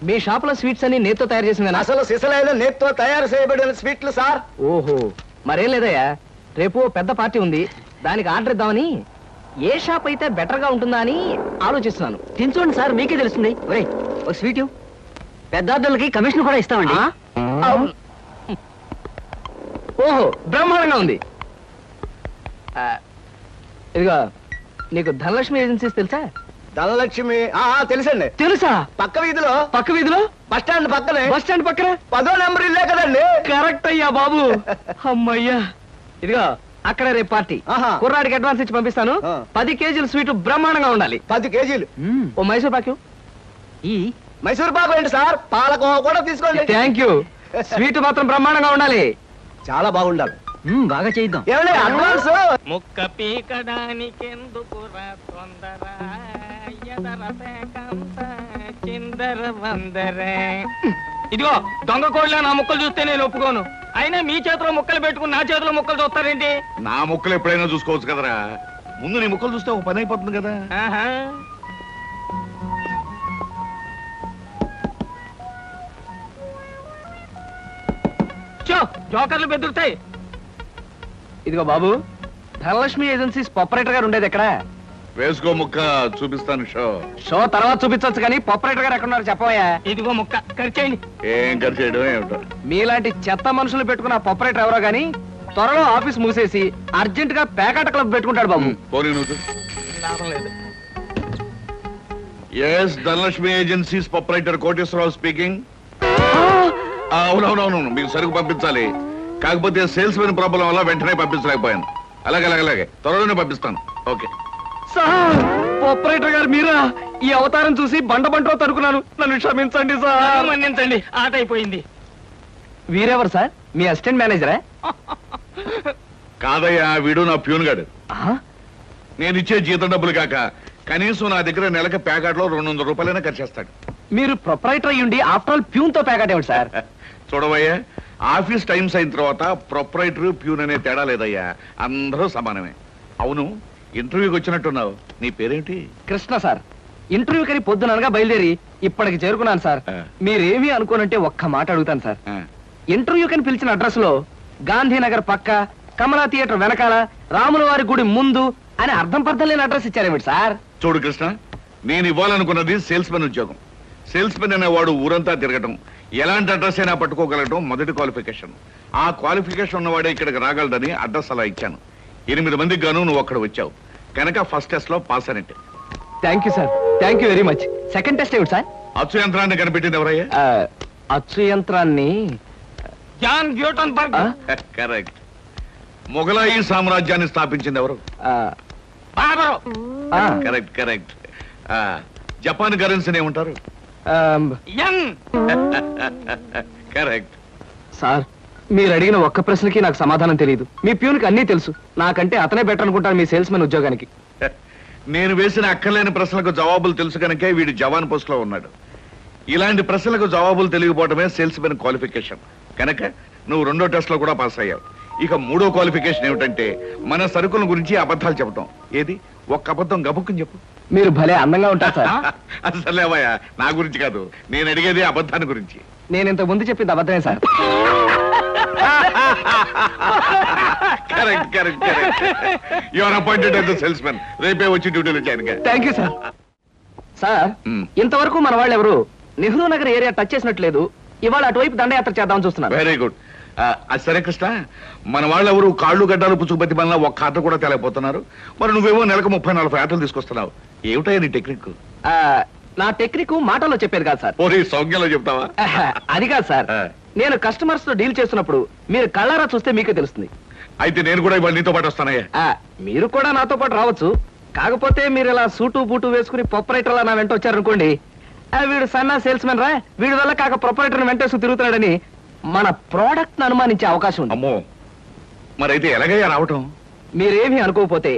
మీ shop లో sweets అన్ని నేతితో తయారు చేసింది? అసలు సిసలైన నేతితో తయారు చేయబడిన స్వీట్లు సార్. ఓహో, మరేం లేదయ్యా, రేపు పెద్ద పార్టీ ఉంది, దానికి ఆర్డర్ ఇద్దామని. ఏ షాప్ అయితే బెటర్ గా ఉంటుందా అని ఆలోచిస్తున్నాను. తినచూడండి సార్, మీకే తెలుస్తుంది. ఒరే ఒక స్వీట్, పెద్దార్థులకి కమిషన్ కూడా ఇస్తామండి. ఓహో, బ్రహ్మాండంగా ఉంది. ఇదిగో, నీకు ధనలక్ష్మి ఏజెన్సీస్ తెలుసా? ధనలక్ష్మి తెలుసండి. తెలుసా? పక్క వీధిలో బస్ స్టాండ్ పక్కనే. బస్ స్టాండ్ పక్కన 10వ నెంబర్ ఇల్లే కదండి. కరెక్ట్ అయ్యా బాబు. అమ్మయ్యా, ఇదిగో అక్కడ రేపు పార్టీ. కుర్రాడికి అడ్వాన్స్ ఇచ్చి పంపిస్తాను. 10 కేజీలు స్వీట్ బ్రహ్మాండంగా ఉండాలి. 10 కేజీలు. ఓ మైసూర్ పాకు. ఈ మైసూర్ పాకు ఏంటి సార్, పాలకోవ కూడా తీసుకోండి. Thank you. స్వీట్ మాత్రం బ్రహ్మాండంగా ఉండాలి. చాలా బాగుండాలి. బాగా చేద్దాం. ఏమండి అడ్వాన్స్? ముక్క పీకడానికెందుకురా తొందర, ఎదర పేకంత చిందర వందర. ఇదిగో దొంగ కోళ్ళ నా ముక్కలు చూస్తే నేను ఒప్పుకోను. అయినా మీ చేతిలో ముక్కలు పెట్టుకుని నా చేతిలో ముక్కలు చూస్తారేంటి? నా ముక్కలు ఎప్పుడైనా చూసుకోవచ్చు కదరా, ముందు నీ ముక్కలు చూస్తే ఒక పని అయిపోతుంది కదా. జోకర్లు బెదురుతాయి. ఇదిగో బాబు, ధనలక్ష్మి ఏజెన్సీస్ ప్రొపరేటర్ గారు ఉండేది ఎక్కడ? వేసుకో ముక్క, చూపిస్తాను. షో తర్వాత చూపించవచ్చు కానీ ప్రొపరేటర్ గారు ఎక్కడున్నారు చెప్పవయ్యా. ఇదిగో ముక్క ఖర్చేయండి. ఏం ఖర్చు చేయడం ఏమిటో. మీలాంటి చెత్త మనుషులు పెట్టుకున్న ప్రొపరేటర్ ఎవరో గానీ త్వరలో ఆఫీస్ మూసేసి అర్జెంట్ గా పేకాట క్లబ్ పెట్టుకుంటాడు బాబు. పోనీ నువ్వు. లాభం లేదు. Yes, Dhanalakshmi agencies proprietor Koteswararao speaking. అవునవునవును, మీకు సరుకు పంపించాలి, కాకపోతే సేల్స్ మెన్ ప్రాబ్లం వల్ల వెంటనే పంపించలేకపోయాను. అలాగే త్వరలోనే పంపిస్తాను. ఓకే సార్, ప్రొపరేటర్ గారు మీరా? ఈ అవతారం చూసి బండలో తరుకున్నాను, నన్ను క్షమించండి సార్. మన్నించండి, ఆట అయిపోయింది. వీరెవరు సార్? మీ అసిస్టెంట్ మేనేజరా? కాదయ్యా, వీడు నా ప్యూన్ గాడు. నేను ఇచ్చే జీతం డబ్బులు కాక కనీసం నా దగ్గర నెలకి ప్యాకెట్లో 200 రూపాయలైనా ఖర్చు చేస్తాడు. మీరు ప్రొపరేటర్ అయ్యుండి ఆఫ్టర్ ఆల్ ప్యూన్ తో ప్యాకెట్ ఏమిటి సార్? చూడవయ్యా, ఆఫీస్ టైమ్స్ అయిన తర్వాత ప్రొపరేటర్ ప్యూన్ అనే తేడా లేదయ్యా, అందరూ సమానమే. అవును, ఇంటర్వ్యూకి వచ్చినట్టున్నావు, నీ పేరేంటి? కృష్ణ సార్. ఇంటర్వ్యూ కని పొద్దుననగా బయలుదేరి ఇప్పటికి చేరుకున్నాను సార్. మీరేమీ అనుకోనంటే ఒక్క మాట అడుగుతాను సార్. ఇంటర్వ్యూ కని పిలిచిన అడ్రస్ లో గాంధీనగర్ పక్క, కమలా థియేటర్ వెనకాల, రాముల వారి గుడి ముందు అని అర్థం పర్థం లేని అడ్రస్ ఇచ్చారేమిటి సార్? చూడు కృష్ణ, నేను ఇవ్వాలనుకున్నది సేల్స్ మెన్ ఉద్యోగం. సేల్స్ మెన్ అనేవాడు ఊరంతా తిరగటం, ఎలాంటి అడ్రస్ అయినా పట్టుకోగలగటం మొదటి క్వాలిఫికేషన్. ఆ క్వాలిఫికేషన్ ఉన్నవాడే ఇక్కడికి రాగలడని అడ్రస్ అలా ఇచ్చాను. 8 మందికి గాను నువ్వు అక్కడ వచ్చావు కనుక ఫస్ట్ టెస్ట్ లో పాస్ అయినట్టే. Thank you sir, thank you very much. Second test ఏమిటి సార్? అచ్చు యంత్రాన్ని కనిపెట్టింది ఎవరయ్యా? అచ్చు యంత్రాన్ని జాన్ గ్యూటన్బర్గ్. కరెక్ట్. మొఘలాయి సామ్రాజ్యాన్ని స్థాపించింది ఎవరు? బాబరు. కరెక్ట్. జపాన్ కరెన్సీని ఏమంటారు? యం. కరెక్ట్. సార్, మీరు అడిగిన ఒక్క ప్రశ్నకి నాకు సమాధానం తెలియదు. మీ ప్యూన్కి అన్నీ తెలుసు, నాకంటే అతనే బెటర్ అనుకుంటాను మీ సేల్స్ మెన్ ఉద్యోగానికి. నేను వేసిన అక్కర్లేని ప్రశ్నలకు జవాబులు తెలుసు కనుకే వీడు జవాన్ పోస్ట్ లో ఉన్నాడు. ఇలాంటి ప్రశ్నలకు జవాబులు తెలియకపోవడమే సేల్స్ మెన్ క్వాలిఫికేషన్. కనుక నువ్వు 2వ టెస్ట్ లో కూడా పాస్ అయ్యావు. ఇక 3వ క్వాలిఫికేషన్ ఏమిటంటే మన సరుకుల గురించి అబద్ధాలు చెప్పడం. ఏది, ఒక్క అబద్ధం గబుక్కుని చెప్పు. మీరు భలే అందంగా ఉంటారు సార్. అసలేవయ్యా, నా గురించి కాదు, నేను అడిగేది అబద్ధాన్ని గురించి. నేను ఇంతకు ముందు చెప్పింది అబద్ధమే sir. Correct. You are appointed as the sales men. రేపే వచ్చి డ్యూటీలో జాయిన్ గా. Thank you sir. సార్, ఇంతవరకు మన వాళ్ళు ఎవరు నెహ్రూ నగర్ ఏరియా టచ్ చేసినట్లేదు. ఇవాళ అటువైపు దండయాత్ర చేద్దామని చూస్తున్నారు. Very good. అది సరే కృష్ణ, మన వాళ్ళు ఎవరు కాళ్ళు గడ్డాలు పుచ్చుకుపతి వల్ల ఒక్క ఆట కూడా తెలియపోతున్నారు. మరి నువ్వేమో నెలకు 30-40 ఆటలు తీసుకొస్తున్నావు. ఏమిటయ్యా నీ టెక్నిక్? నా టెక్నిక్ మాటల్లో చెప్పేది కాదు సార్. పోనీ సౌజ్ఞలో చెప్తావా? అది కాదు సార్, నేను కస్టమర్స్ తో డీల్ చేస్తున్నప్పుడు మీరు కళ్ళారా చూస్తే మీకే తెలుస్తుంది. అయితే నేను కూడా ఇవాళ నీతో పాటు వస్తానయ్యా. మీరు కూడా నాతో పాటు రావచ్చు. కాకపోతే మీరు ఇలా సూటు బూటు వేసుకుని ప్రొపరేటర్ లా నా వెంట వచ్చారనుకోండి, వీడు సన్నా సేల్స్ మెన్ రా, వీడి వల్ల కాక ప్రొపరేటర్ వెంటేసుకు తిరుగుతున్నాడని మన ప్రోడక్ట్ ను అనుమానించే అవకాశం ఉంది. అమ్మో, మరైతే ఎలాగయ్యా రావటం? మీరేమీ అనుకోకపోతే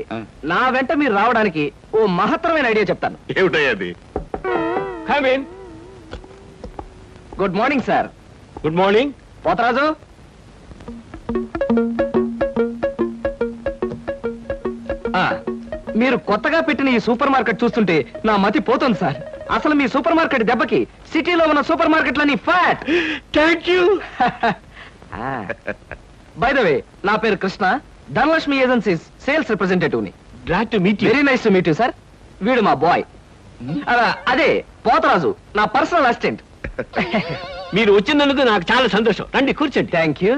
నా వెంట మీరు రావడానికి ఓ మహత్తరమైన ఐడియా చెప్తాను. ఏమిటయ్యా అది? Good morning sir. Good morning. Potharaju, మీరు కొత్తగా పెట్టిన ఈ సూపర్ మార్కెట్ చూస్తుంటే నా మతి పోతుంది సార్. అసలు మీ సూపర్ మార్కెట్ దెబ్బకి సిటీలో ఉన్న సూపర్ మార్కెట్లన్నీ fat. Thank you. By the way, నా పేరు Krishna, Dhanalakshmi agencies sales representative ని. Glad to meet you. Very nice to meet you sir. వీడు మా బాయ్. అదే పోతరాజు, నా పర్సనల్ అసిస్టెంట్. మీరు వచ్చినందుకు నాకు చాలా సంతోషం. రండి కూర్చోండి. Thank you.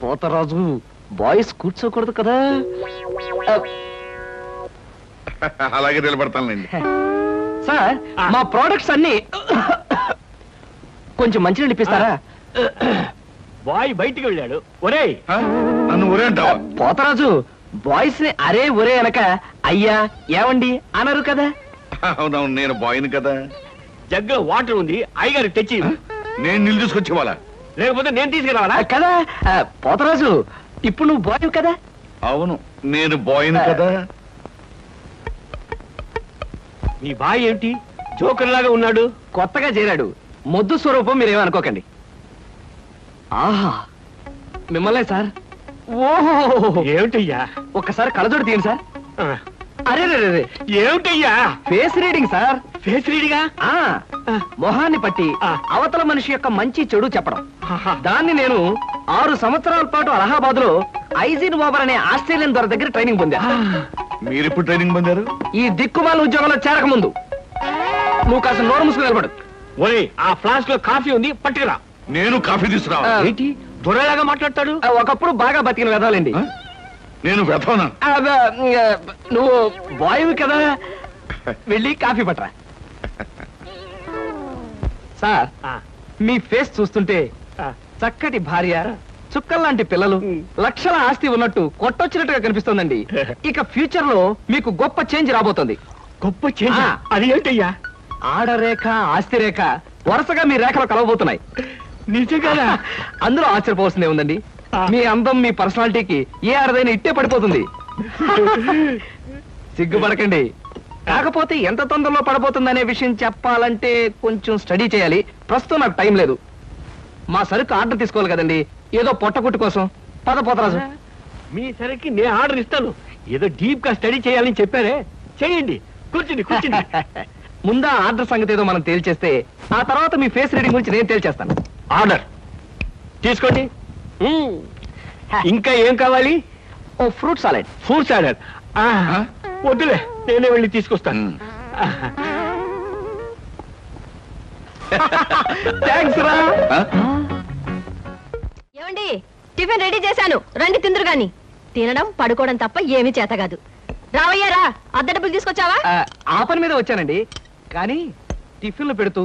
పోతరాజు, బాయ్స్ కూర్చోకూడదు కదా. అలాగే నిలబడతానులేండి. సార్, మా ప్రోడక్ట్స్ అన్ని కొంచెం మంచినీళ్ళు ఇప్పిస్తారా? బాయ్ బయటికి వెళ్ళాడు. ఒరేయ్, ఆ? నన్ను ఊరే అంటావా? పోతరాజు, బాయ్స్ ని అరే ఒరే అనక అయ్యా ఏవండి అనరు కదా. అవునవును, నేను బాయ్ని కదా. జగ్గులో వాటర్ ఉంది, అయ్యగారు తెచ్చి. నేను నీళ్ళు తీసుకొచ్చి ఇవ్వాలా? లేకపోతే నేను తీసుకురావాలా? కదా. పోతరాజు, ఇప్పుడు నువ్వు బాయ్ కదా. అవును, నేను బాయ్ని కదా. మీ బాయ్ ఏమిటి జోకర్ లాగా ఉన్నాడు? కొత్తగా చేరాడు, మొద్దు స్వరూపం, మీరేమనుకోకండి. ఆహా, మిమ్మల్నే సార్. ఓహో, ఏమిటయ్యా? ఒక్కసారి కళ్ళజోడు తీయండి సార్. ఆ, అరే రే రే, ఏమిటయ్యా? Face reading sir. ఫేస్ రీడిగా? ఆ మొహాన్ని పట్టి ఆ. అవతల మనిషి యొక్క మంచి చెడు చెప్పడం. ఆహా. దాన్ని నేను 6 సంవత్సరాల పాటు అలహాబాద్ లో ఐజిన్ ఓవర్ అనే ఆస్ట్రేలియన్ దొర దగ్గర ట్రైనింగ్ పొందా. మీరెప్పుడు ట్రైనింగ్ పొందారు? ఈ దిక్కుమాల ఉద్యోగంలో చేరక ముందు. నువ్వు కాస్త నోరు మూసుకుని నిలబడు. ఒరేయ్, ఆ ఫ్లాస్క్ లో కాఫీ ఉంది, పట్టుకురా. నేను కాఫీ తీసుకురా. ఆ. ఏంటి దొరలాగా మాట్లాడతాడు? ఒకప్పుడు బాగా బతికిన వెదాలండి. నేను వెతవనా? నువ్వు బాయ్వి కదా, వెళ్ళి కాఫీ పట్టరా. సార్, ఆ, మీ ఫేస్ చూస్తుంటే ఆ. చక్కటి భార్య, చుక్కల్లాంటి పిల్లలు, లక్షల ఆస్తి ఉన్నట్టు కొట్టొచ్చినట్టుగా కనిపిస్తోందండి. ఇక ఫ్యూచర్ లో మీకు గొప్ప చేంజ్ రాబోతుంది. గొప్ప చేంజ్. ఆ. అది ఏంటయ్యా? ఆడరేఖ, ఆస్తి రేఖ వరుసగా మీ రేఖలో కలవబోతున్నాయి. నిజంగానా? అందులో ఆశ్చర్యపోవాల్సిందే ఉందండి. ఆ. మీ అందం, మీ పర్సనాలిటీకి ఏ ఆడదైనా ఇట్టే పడిపోతుంది. సిగ్గుపడకండి. కాకపోతే ఎంత తొందరలో పడబోతుందనే విషయం చెప్పాలంటే కొంచెం స్టడీ చేయాలి. ప్రస్తుతం నాకు టైం లేదు. మా సరుకు ఆర్డర్ తీసుకోవాలి కదండి, ఏదో పొట్టకుట్టు కోసం. పద పోతరాజు. మీ సరికి నేను ఆర్డర్ ఇస్తాను. ఏదో డీప్ గా స్టడీ చేయాలని చెప్పారే, చేయండి. కూర్చుండి కూర్చుండి. ముందా ఆర్డర్ సంగతి ఏదో మనం తేల్చేస్తే ఆ తర్వాత మీ ఫేస్ రీడింగ్ గురించి నేను తేల్చేస్తాను. ఆర్డర్ తీసుకోండి. ఇంకా ఏం కావాలి? ఓ ఫ్రూట్ సాలెడ్. Fruits order. వద్దులే, నేనే వెళ్ళి తీసుకొస్తాను. థ్యాంక్స్ రా. ఏమండి, టిఫిన్ రెడీ చేశాను, రండి తిందురు గాని. తినడం పడుకోవడం తప్ప ఏమీ చేత కాదు. రావయ్యారా, అద్దె డబ్బులు తీసుకొచ్చావా? ఆ పని మీద వచ్చానండి. కానీ టిఫిన్లు పెడుతూ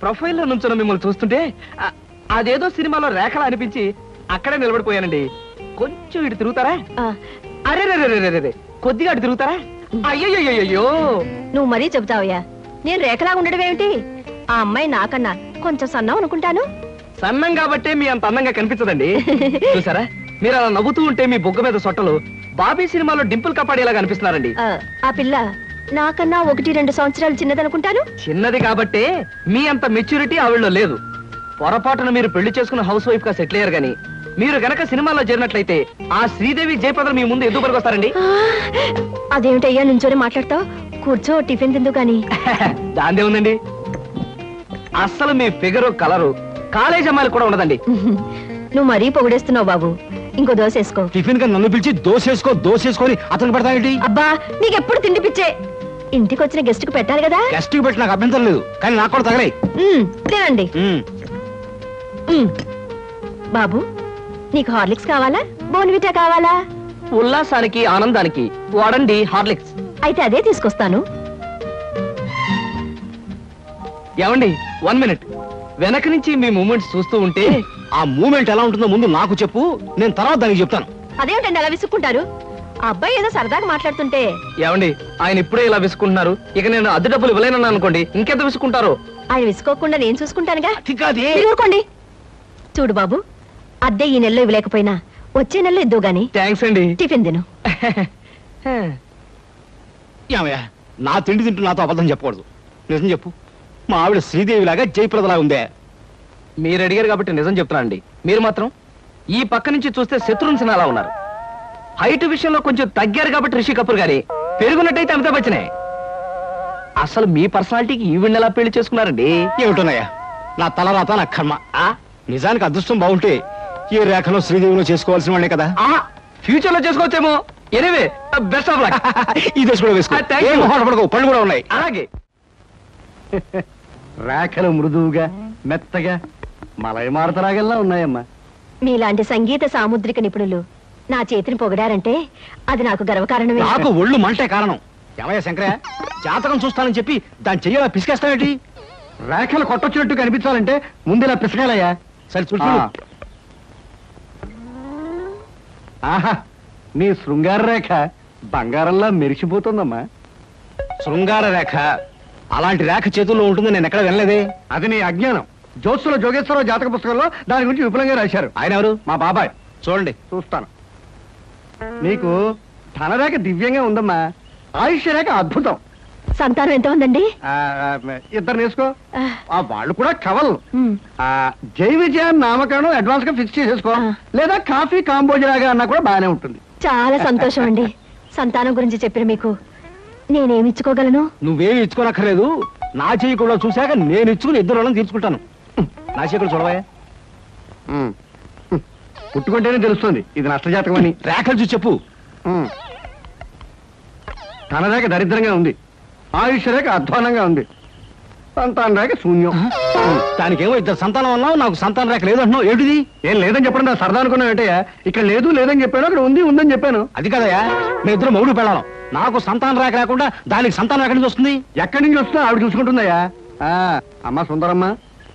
ప్రొఫైల్లో నుంచున్న మిమ్మల్ని చూస్తుంటే అదేదో సినిమాలో రేఖలా అనిపించి అక్కడే నిలబడిపోయానండి. కొంచెం ఇటు తిరుగుతారా? ఆ, అరే రే, కొద్దిగా అటు తిరుగుతారా? అయ్యో, నువ్వు మరీ చెబుతావయ్యా. నేను రేఖలా ఉండడం ఏమిటి? ఆ అమ్మాయి నాకన్నా కొంచెం సన్నం అనుకుంటాను. సన్నం కాబట్టే మీ అంత అందంగా కనిపించదండి. చూసారా, మీరు అలా నవ్వుతూ ఉంటే మీ బొగ్గ మీద సొట్టలు బాబీ సినిమాలో డింపుల్ కపాడేలాగా అనిపిస్తున్నారండి. ఆ పిల్ల నాకన్నా 1-2 సంవత్సరాలు చిన్నదనుకుంటాను. చిన్నది కాబట్టే మీ అంత మెచ్యూరిటీ ఆవిడలో లేదు. పొరపాటున మీరు పెళ్లి చేసుకున్న హౌస్ వైఫ్ గా సెటిల్ అయ్యారు గాని మీరు గనక సినిమాలో చేరినట్లయితే ఆ శ్రీదేవి జయప్రద మీ ముందు ఎందుకు పనికొస్తారండి? అదేమిటయ్యా నుంచోనే మాట్లాడతావు? కూర్చో, టిఫిన్ తిందు గాని. దాందే ఉందండి. అస్సలు మీ ఫిగరు, కలరు కాలేజ్ అమ్మాయిలు కూడా ఉండదండి. నువ్వు మరీ పొగిడేస్తున్నావు బాబు. ఇంకో దోశ వేసుకో. టిఫిన్ గా నన్ను పిలిచి దోసేసుకొని అతను పెడతానండి. అబ్బా, నీకెప్పుడు తిండి పిచ్చే. ఇంటికి వచ్చిన గెస్ట్ కు పెట్టాలి కదా. గెస్ట్ కి పెట్టి నాకు అభ్యంతరం లేదు, కానీ నాకు కూడా తగలే. తినండి. బాబు, నీకు హార్లిక్స్ కావాలా, బోన్విటా కావాలా? ఉల్లాసానికి, ఆనందానికి వాడండి హార్లిక్స్. అయితే అదే తీసుకొస్తాను. ఏమండి, 1 మినిట్. వెనక నుంచి మీ మూమెంట్స్ చూస్తూ ఉంటే ఆ మూమెంట్ ఎలా ఉంటుందో ముందు నాకు చెప్పు, నేను తర్వాత దానికి చెప్తాను. అదేమిటండి అలా విసుక్కుంటారు? ఆ అబ్బాయి ఏదో సరదాగా మాట్లాడుతుంటే. ఏమండి, ఆయన ఇప్పుడే ఇలా విసుకుంటున్నారు. ఇక నేను అద్దె డబ్బులు ఇవ్వలేనన్నా అనుకోండి, ఇంకెంత విసుకుంటారు? ఆయన విసుకోకుండా నేను చూసుకుంటానుగా. అతికాదే. మీరు ఊరుకోండి. చూడు బాబు, అద్దె ఈ నెలలో ఇవ్వలేకపోయినా వచ్చే నెలలో ఇద్దు గాని. థ్యాంక్స్ అండి. టిఫిన్ తిను. ఏమయ్యా, నా తిండి తింటూ నాతో అబద్ధం చెప్పకూడదు. నిజం చెప్పు, మా ఆవిడ శ్రీదేవిలాగా జయప్రదలా ఉందే? మీరు అడిగారు కాబట్టి నిజం చెప్తున్నా అండి. మీరు మాత్రం ఈ పక్క నుంచి చూస్తే శత్రుఘ్న సిన్హా అలా ఉన్నారు. హైట్ విషయంలో కొంచెం తగ్గారు కాబట్టి రిషి కపూర్ గారి పెరుగున్నట్టయితే అమితాబ్ బచ్చనే. అసలు మీ పర్సనాలిటీకి ఈవిడ ఎలా పెళ్లి చేసుకున్నారండి? ఏమిటోనయ్యా, నా తలరాత నా కర్మ. నిజానికి అదృష్టం బాగుంటే ఈ రేఖలో శ్రీదేవిలో చేసుకోవాల్సిన వాడే కదా. ఫ్యూచర్ లో చేసుకోవచ్చేమో. Anyway best of luck. ఈ దశ కూడా వేసుకో. Thank you. ఏం మొహాట పడకు, పళ్ళు కూడా ఉన్నాయి. అలాగే. రేఖలు మృదువుగా మెత్తగా మలయమారతరాగల్లా ఉన్నాయమ్మా. మీలాంటి సంగీత సాముద్రిక నిపుణులు నా చేతిని పొగిడారంటే అది నాకు గర్వకారణమే. నాకు ఒళ్ళు మంటే కారణం. ఏమయ్యా శంకరయ్య, జాతకం చూస్తానని చెప్పి దాన్ని చెయ్యాలా పిసికేస్తావేంటి? రేఖలు కొట్టొచ్చినట్టు కనిపించాలంటే ముందు ఇలా పిసకాలయ్యా. సరే చూడు. ఆహా, నీ శృంగార రేఖ బంగారంలా మెరిసిపోతుందమ్మా. శృంగార రేఖ అలాంటి రేఖ చేతుల్లో ఉంటుంది నేను ఎక్కడ వినలేదే. అది నీ అజ్ఞానం. జోత్సుల జోగేశ్వరరావు జాతక పుస్తకంలో దాని గురించి విపులంగా రాశారు. ఆయన ఎవరు? మా బాబాయ్. చూడండి. చూస్తాను. నీకు ధనరేఖ దివ్యంగా ఉందమ్మా. ఆయుష్య రేఖ అద్భుతం. సంతానం ఎంత ఉందండి? ఇద్దరు నేర్చుకో. వాళ్ళు కూడా కవల్. ఉమ్. జై విజయాన్ని నామకరణం అడ్వాన్స్ గా ఫిక్స్ చేసేసుకో. లేదా కాఫీ కాంబోజరాగా అన్నా కూడా బాగానే ఉంటుంది. చాలా సంతోషం అండి. సంతానం గురించి చెప్పిన మీకు నేనేమి ఇచ్చుకోగలను? నువ్వేమి ఇచ్చుకోనక్కర్లేదు. నా చెయ్యి కూడా చూశాక నేను ఇచ్చుకుని ఇద్దరు వాళ్ళని తీర్చుకుంటాను. నా చెయ్యి కూడా చూడవా. పుట్టుకుంటేనే తెలుస్తుంది ఇది నష్టజాతకం అని. రేఖలు చూసి చెప్పు. ధనరేఖ దరిద్రంగా ఉంది. ఆయుష్ రేఖ అధ్వానంగా ఉంది. సంతాన రేఖ శూన్యం. దానికేమో ఇద్దరు సంతానం అన్నావు, నాకు సంతాన రేఖ లేదంటున్నావు. ఏమిటిది? ఏం లేదని చెప్పడం నా సరదా అనుకున్నావు ఏంటయ్యా? ఇక్కడ లేదు లేదని చెప్పాను, అక్కడ ఉంది ఉందని చెప్పాను. అది కదయ్యా, మీ ఇద్దరు మొగుడు పెళ్ళాం. నాకు సంతాన రేఖ లేకుండా దానికి సంతానం ఎక్కడి నుంచి వస్తుంది? ఎక్కడి నుంచి వస్తుందో ఆవిడ చూసుకుంటుందయ్యా. అమ్మా సుందరమ్మ,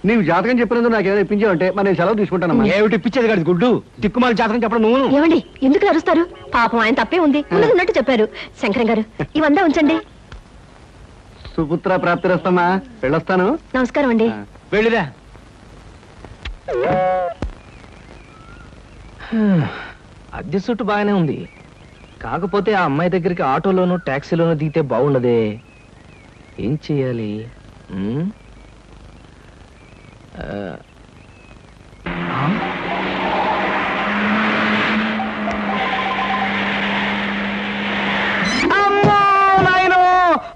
నీవు జాతకం చెప్పినందుకు నాకు ఏమైనా ఇప్పించావంటే మరి నేను సెలవు తీసుకుంటానమ్మా. ఏమిటి ఇప్పించేది కాదు గుడ్డు, దిక్కుమాలి జాతకం చెప్పడం నువ్వు. ఏమండి ఎందుకు అరుస్తారు? పాపం ఆయన తప్పే ఉంది, ఉన్నట్టు చెప్పారు. శంకరం గారు ఇవంతా ఉంచండి. సుపుత్ర ప్రాప్తిరస్తమ్మా. వెళ్ళొస్తాను. నమస్కారం అండి. వెళ్ళిరా. అద్దె సుట్టు బాగానే ఉంది. కాకపోతే ఆ అమ్మాయి దగ్గరికి ఆటోలోను టాక్సీలోను దిగితే బాగుండదే. ఏం చెయ్యాలి?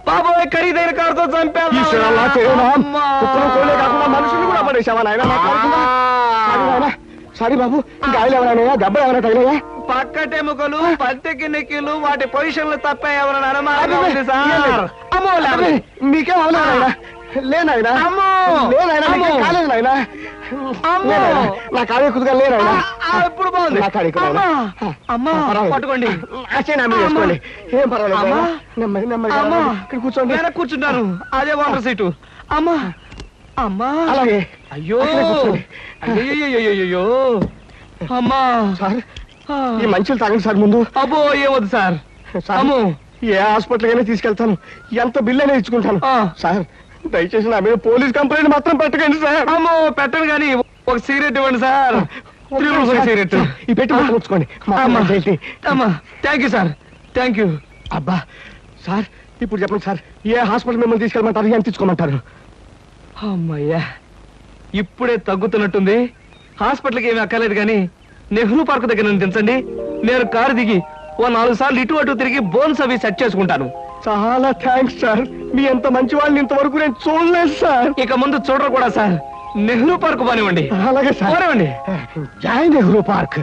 బాబోయ్, ఖరీదైన కారుతో చంపాను. మనుషులు కూడా పడేసావా నాయన? సారీ బాబు, గాయలు ఎవరైనా దెబ్బ ఎవరైనా తగిలాయా? పక్కటెముకలు, పత్తెకి నెక్కిలు, వాటి పొజిషన్లు తప్ప ఎవరైనా అనుమానం ఉంది సార్. మీకేం అవలేదా? లేనాయనా కాలేదు నాయన. నా కాళీ కుదుగా లేనాయన. ఇప్పుడు బాగుంది. నా కాళీ అమ్మా పట్టుకోండి. చేసుకోండి, ఏం పర్వాలేదు. నెమ్మది నెమ్మది ఇక్కడ కూర్చోండి. వెనక్కి కూర్చుంటాను, అదే వాటర్ సీటు. అమ్మా అమ్మా. అలాగే. అయ్యో అయ్యో అమ్మా. సార్ ఈ మంచులు తాగండి సార్ ముందు. అబ్బో ఏమొద్దు సార్. అమ్మో, ఏ హాస్పిటల్ అయినా తీసుకెళ్తాను, ఎంత బిల్ అయినా ఇచ్చుకుంటాను. సార్ దయచేసి నా మీద పోలీస్ కంప్లైంట్ మాత్రం పెట్టకండి సార్. అమ్మో పెట్టను కానీ ఒక సిగరెట్ ఇవ్వండి సార్. సిగరెట్ ఈ పెట్టి ఉంచుకోండి. అమ్మా thank you sir, thank you. అబ్బా సార్, ఇప్పుడు చెప్పండి సార్, ఏ హాస్పిటల్ మిమ్మల్ని తీసుకెళ్ళమంటారు, ఎంత తీసుకోమంటారు? అమ్మయ్యా, ఇప్పుడే తగ్గుతున్నట్టుంది. హాస్పిటల్కి ఏమీ అక్కర్లేదు కానీ నెహ్రూ పార్క్ దగ్గర నన్ను దించండి. నేను కారు దిగి ఓ 4 సార్లు ఇటు అటు తిరిగి బోన్స్ అవి సెట్ చేసుకుంటాను. చాలా థ్యాంక్స్ సార్, మీ ఎంత మంచి వాళ్ళని ఇంతవరకు నేను చూడలేదు సార్. ఇక ముందు చూడరు కూడా సార్. నెహ్రూ పార్క్ పోనివ్వండి. అలాగే సార్, పోనివ్వండి. జై నెహ్రూ పార్క్.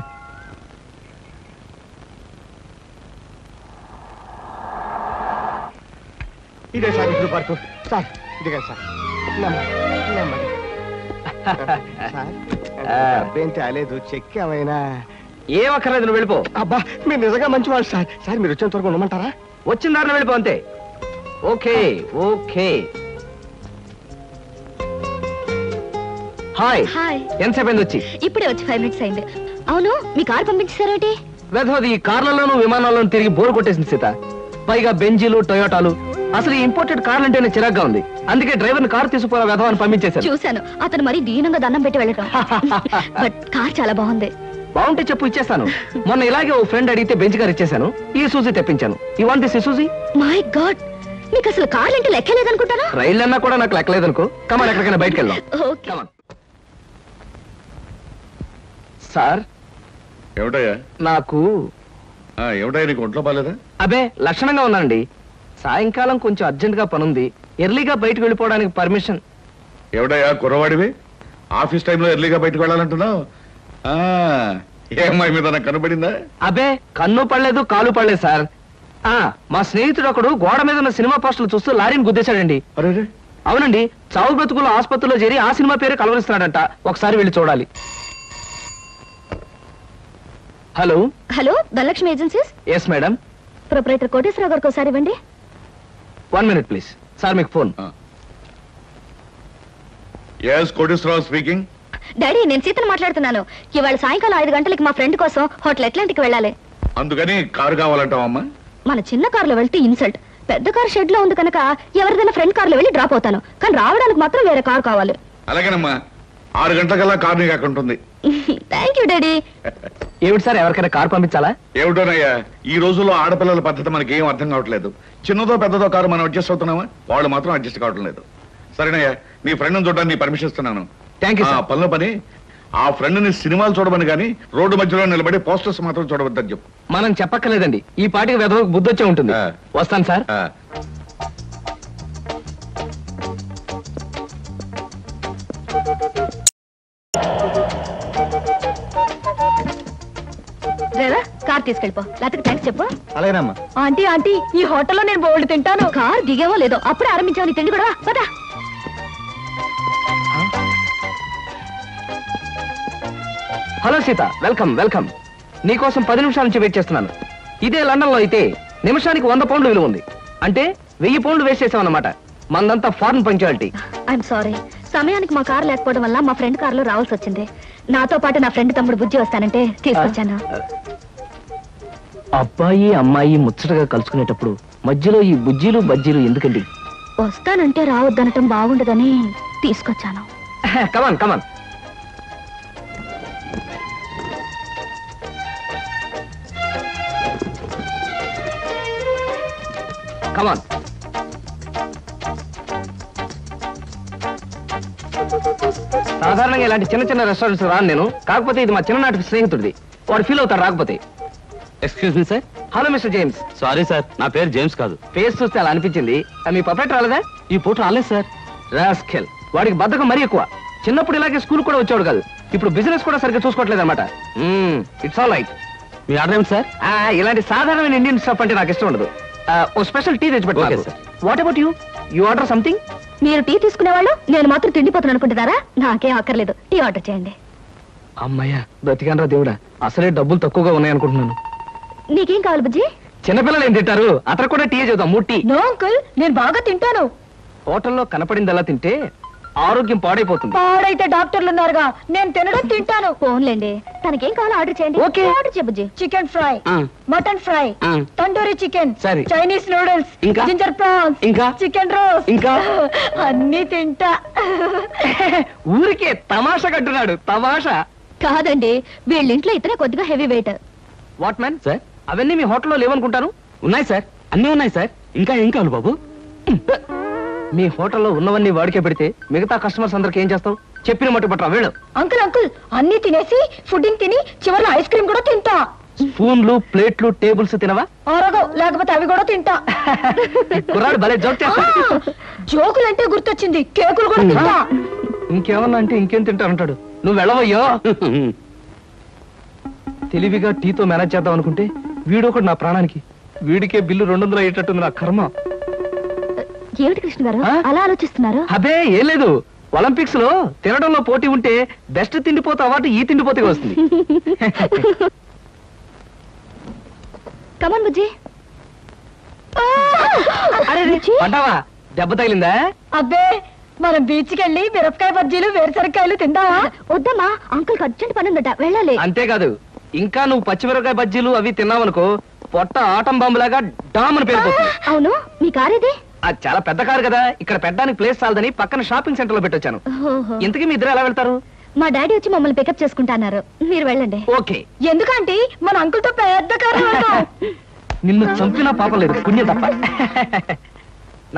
ఇదే సార్ నెహ్రూ పార్క్. సార్ ఇదిగా సార్. నెమ్మది అబ్బేం తేలేదు, చెక్ ఏమైనా? ఏం అక్కర్లేదు, నువ్వు వెళ్ళిపో. అబ్బా మీరు నిజంగా మంచివాళ్ళు సార్. సార్ మీరు వచ్చేంత వరకు ఉండమంటారా? వచ్చిన దారిలో వెళ్ళిపో అంతే. Okay okay. హాయ్. హాయ్. ఎంతసేపు అయింది వచ్చి? ఇప్పుడే వచ్చి 5 minutes అయింది. అవును, మీ కార్ పంపించారేంటి? వెధవది ఈ కార్లలోనూ విమానాల్లోనూ తిరిగి బోర్ కొట్టేసింది సీత. పైగా బెంజీలు టొయోటాలు. అసలు ఈ ఇంపోర్టెడ్ కార్లు అంటేనే చిరాగ్గా ఉంది. అందుకే డ్రైవర్ని కారు తీసుకుపోయిన వెధవని పంపించేశాను. చూశాను, అతను మరీ దీనంగా దండం పెట్టి వెళ్ళటం. బట్ కార్ చాలా బాగుంది. బాగుంటే చెప్పు, ఇచ్చేస్తాను. మొన్న ఇలాగే ఓ ఫ్రెండ్ అడిగితే బెంచ్ కార్ ఇచ్చేసాను. ఈ సూజీ తెప్పించాను. I want this Suzy. My god, మీకు అసలు కార్లు అంటే లెక్కలేదనుకుంటారా? రైళ్ళు అన్నా కూడా నాకు లెక్కలేదనుకో. కమాన్, ఎక్కడికైనా బయటకు వెళ్దాం. ఓకే. సార్ ఏమిటయ్యా? నాకు ఏమిటా నీకు ఒంట్లో బాలేదా? అబే లక్షణంగా ఉన్నానండి. సాయంకాలం కొంచెం అర్జెంట్ గా పనుంది, ఎర్లీగా బయటకు వెళ్ళిపోవడానికి పర్మిషన్. ఎవడయ్యా కుర్రవాడివి, ఆఫీస్ టైంలో ఎర్లీగా బయటకు వెళ్ళాలంటున్నావు? ఏ అమ్మాయి మీద నాకు కనబడిందా? అబే కన్ను పడలేదు కాలు పడలేదు సార్. మా స్నేహితుడు ఒకడు గోడ మీద ఉన్న సినిమా పోస్టర్లు చూస్తూ లారీని గుద్దేశాడండి. అరే అవునండి, చావు బ్రతుకుల్లో ఆసుపత్రిలో చేరి ఆ సినిమా పేరు కలవరిస్తున్నాడంట. ఒకసారి వెళ్ళి చూడాలి. Hello hello Dhanalakshmi agencies. Yes madam. Proprietor Koteswararao గారికి ఒకసారి ఇవ్వండి. 1 minute ప్లీజ్. సార్ మీకు phone. Yes Koteswararao speaking. Daddy నేను సీతను మాట్లాడుతున్నాను. ఇవాళ సాయంకాలం 5 గంటలకి మా ఫ్రెండ్ కోసం హోటల్ అట్లాంటిక్ వెళ్ళాలి. అందుకని కారు కావాలంటావమ్మా? మన చిన్న కారులో వెళ్తే ఇన్సల్ట్, పెద్ద కారు షెడ్ లో ఉంది కనుక ఎవరిదైనా ఫ్రెండ్ కారులో వెళ్ళి డ్రాప్ అవుతాను. కానీ రావడానికి మాత్రం వేరే కారు కావాలి. అలాగేనమ్మా, 6 గంటలకల్లా కారు నీకు అక్కడ ఉంటుంది. Thank you daddy. ఏమిటి సార్, ఎవరికైనా కారు పంపించాలా? ఏమిటోనయ్యా, ఈ రోజుల్లో ఆడపిల్లల పద్ధతి మనకి ఏం అర్థం కావట్లేదు. చిన్నదో పెద్దదో కారు మనం అడ్జస్ట్ అవుతున్నామా, వాళ్ళు మాత్రం అడ్జస్ట్ కావటం లేదు. సరేనయ్యా, నీ ఫ్రెండ్ చూడడానికి నీ పర్మిషన్ ఇస్తున్నాను. Thank you. పనిలో పని ఆ ఫ్రెండ్ ని సినిమాలు చూడమని కానీ రోడ్డు మధ్యలో నిలబడి పోస్టర్స్ మాత్రం చూడవద్దని చెప్పు. మనం చెప్పక్కర్లేదండి, ఈ పాటికి వెదవకు బుద్ధి వచ్చే ఉంటుంది. వస్తాను సార్. డ్రైవర్ కార్ తీసుకెళ్ళిపో, లేకపోతే థ్యాంక్స్ చెప్పు. అలాగేనమ్మా. ఆంటీ ఆంటీ ఈ హోటల్లో నేను బోల్డ్ తింటాను. కార్ దిగేవో లేదో అప్పుడే ఆరంభించావు నీ తిండి కూడా. పదా. Hello Sita, welcome welcome. నీకోసం 10 నిమిషాల నుంచి వెయిట్ చేస్తున్నాను. ఇదే లండన్ లో అయితే నిమిషానికి 100 పౌండ్లు విలువ ఉంది. అంటే 1000 పౌండ్లు వేస్ట్ చేసామన్నమాట. మందంతా ఫారెన్ పంక్చువాలిటీ. ఐఎమ్ సారీ, సమయానికి మా కార్ లేకపోవడం వల్ల మా ఫ్రెండ్ కారులో రావాల్సి వచ్చింది. నాతో పాటు నా ఫ్రెండ్ తమ్ముడు బుజ్జి వస్తానంటే తీసుకొచ్చాను. అబ్బాయి అమ్మాయి ముచ్చటగా కలుసుకునేటప్పుడు మధ్యలో ఈ బుజ్జీలు బజ్జీలు ఎందుకండి? వస్తానంటే రావద్దనటం బాగుండదని తీసుకొచ్చాను. కమాన్ కమాన్. కమాన్. సాధారణంగా ఇలాంటి చిన్న చిన్న రెస్టారెంట్స్ రాను నేను. కాకపోతే ఇది మా చిన్ననాటి స్నేహితుడిది, వాడు ఫీల్ అవుతాడు రాకపోతే. Excuse me sir. Hello mister James. Sorry sir, నా పేరు జేమ్స్ కాదు. ఫేస్ చూస్తే అలా అనిపించింది. మీ పర్ఫెక్ట్ రాలేదా? ఈ పూట రాలేదు సార్. రాస్కెల్, వాడికి బద్ధకం మరీ ఎక్కువ. చిన్నప్పుడు ఇలాగే స్కూల్ కూడా వచ్చాడు కాదు, ఇప్పుడు బిజినెస్ కూడా సరిగ్గా చూసుకోవట్లేదు అనమాట. It's all right. Me order ఏమిటి సార్? ఇలాంటి సాధారణమైన ఇండియన్ స్టఫ్ అంటే నాకు ఇష్టం ఉండదు. ఓ స్పెషల్ టీ తెచ్చి Okay, పెట్టు. sir. What about you? You order something? మీరు టీ తీసుకునేవాళ్ళు, నేను మాత్రం తిండిపోతాను అనుకుంటున్నారా? నాకేం అక్కర్లేదు, టీ ఆర్డర్ చేయండి. అమ్మయ్యా, బ్రతికానరా దేవుడా. అసలే డబ్బులు తక్కువగా ఉన్నాయి అనుకుంటున్నాను. నీకేం కావాలి బుజ్జి? చిన్నపిల్లలు ఏం తింటారు, అతను కూడా టీ చేద్దాం. 3 టీ. నో అంకుల్, నేను బాగా తింటాను. హోటల్లో కనపడిందలా తింటే ఆరోగ్యం పాడైపోతుంది. పాడైతే డాక్టర్లు ఉన్నారుగా, నేను తినడం తింటాను. ఫోన్లేండి, తనకేం కావాలో ఆర్డర్ చేయండి. Okay. ఆర్డర్ చేయ బుజ్జి. చికెన్ ఫ్రై, ఆ. మటన్ ఫ్రై, ఆ. తండూరి చికెన్, సరే. చైనీస్ నూడిల్స్, ఇంకా? జింజర్ ప్రాన్స్, ఇంకా? చికెన్ రోస్, ఇంకా? అన్ని తింటా. ఊరికే తమాషా కట్టున్నాడు. తమాషా కాదండి, వీళ్ళింట్లో ఇతనే కొద్దిగా heavy weight. What man sir, అవన్నీ మీ హోటల్లో లేవనుకుంటాను. ఉన్నాయి సార్, అన్నీ ఉన్నాయి సార్. ఇంకా ఏం కావాలి బాబు? మీ హోటల్లో ఉన్నవన్నీ వాడికే పెడితే మిగతా కస్టమర్స్ అందరికి ఏం చేస్తావు? చెప్పిన మట్టు పట్టరా వెళ్ళు. అంకుల్ అంకుల్, అన్ని తినేసి ఫుడ్డింగ్ తిని చివరిలో ఐస్ క్రీమ్ కూడా తింటా. స్పూన్లు ప్లేట్లు టేబుల్స్ తినవా? ఆరోగో, లేకపోతే అవి కూడా తింటా. కుర్రాడు భలే జోక్ చేస్తాడు. జోకులంటే గుర్తొచ్చింది, కేకులు కూడా తింటా. ఇంకేమన్నా అంటే ఇంకేం తింటానంటాడు. నువ్వు వెళ్ళవయ్యో. తెలివిగా టీతో మేనేజ్ చేద్దాం అనుకుంటే వీడొకడు నా ప్రాణానికి. వీడికే బిల్లు 200 అయ్యేటట్టుంది నా కర్మ. ఏమిటి కృష్ణ గారు ఆ? అలా ఆలోచిస్తున్నారు? అబే ఏం లేదు, ఒలింపిక్స్ లో తినడంలో పోటీ ఉంటే బెస్ట్ తిండిపోతే అవార్డు ఈ తిండిపోతే వస్తుంది. కమన్ బుజ్జి. అరే పడ్డావా? దెబ్బ తగిలిందా? అబ్బే, మనం బీచ్కి వెళ్ళి మిరపకాయ బజ్జీలు వేరుసరికాయలు తిందామా? వద్దమ్మా, అంకుల్ అర్జెంట్ పని ఉందట, వెళ్ళాలి. అంతేకాదు, ఇంకా నువ్వు పచ్చిమిరపకాయ బజ్జీలు అవి తిన్నావనుకో పొట్ట ఆటం బాంబులాగా డామని పేరుపోతుంది. అవును, మీ కార్ ఇది? అది చాలా పెద్ద కారు కదా, ఇక్కడ పెట్టడానికి ప్లేస్ చాలదని పక్కన షాపింగ్ సెంటర్ లో పెట్టొచ్చాను. ఓహో. ఇంతకీ మీ ఇద్దరు ఎలా వెళ్తారు? మా డాడీ వచ్చి మమ్మల్ని పికప్ చేసుకుంటున్నారు, మీరు వెళ్ళండి. ఓకే. ఎందుకంటే మన అంకుల్ తో పెద్ద కారు. నిన్ను చంపినా పాపం లేదు, పుణ్యం తప్ప.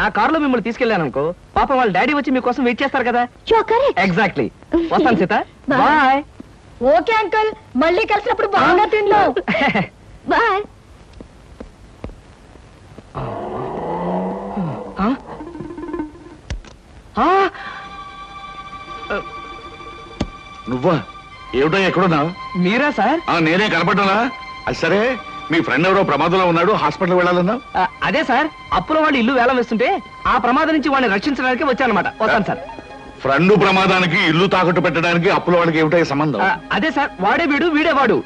నా కారులో మిమ్మల్ని తీసుకెళ్ళాననుకో పాపం వాళ్ళ డాడీ వచ్చి మీకోసం వెయిట్ చేస్తారు కదా. ఎగ్జాక్ట్లీ. వస్తాను సీత. బాయ్. ఓకే అంకుల్, మళ్ళీ కలిసినప్పుడు బాగా తిందాం. బాయ్. నువ్వా? ఏమిటో ఎక్కడున్నావు? మీరా సార్? నేనే కనపడ్డానా? అది సరే, మీ ఫ్రెండ్ ఎవరో ప్రమాదంలో ఉన్నాడు, హాస్పిటల్ వెళ్ళాలన్నా? అదే సార్, అప్పుల వాళ్ళు ఇల్లు వేలం వేస్తుంటే ఆ ప్రమాదం నుంచి వాడిని రక్షించడానికి వచ్చానమాట. వస్తాను సార్. ఫ్రెండ్ ప్రమాదానికి ఇల్లు తాకట్టు పెట్టడానికి అప్పుల వాళ్ళకి ఏమిటో సంబంధం? అదే సార్, వాడే వీడు వీడే వాడు.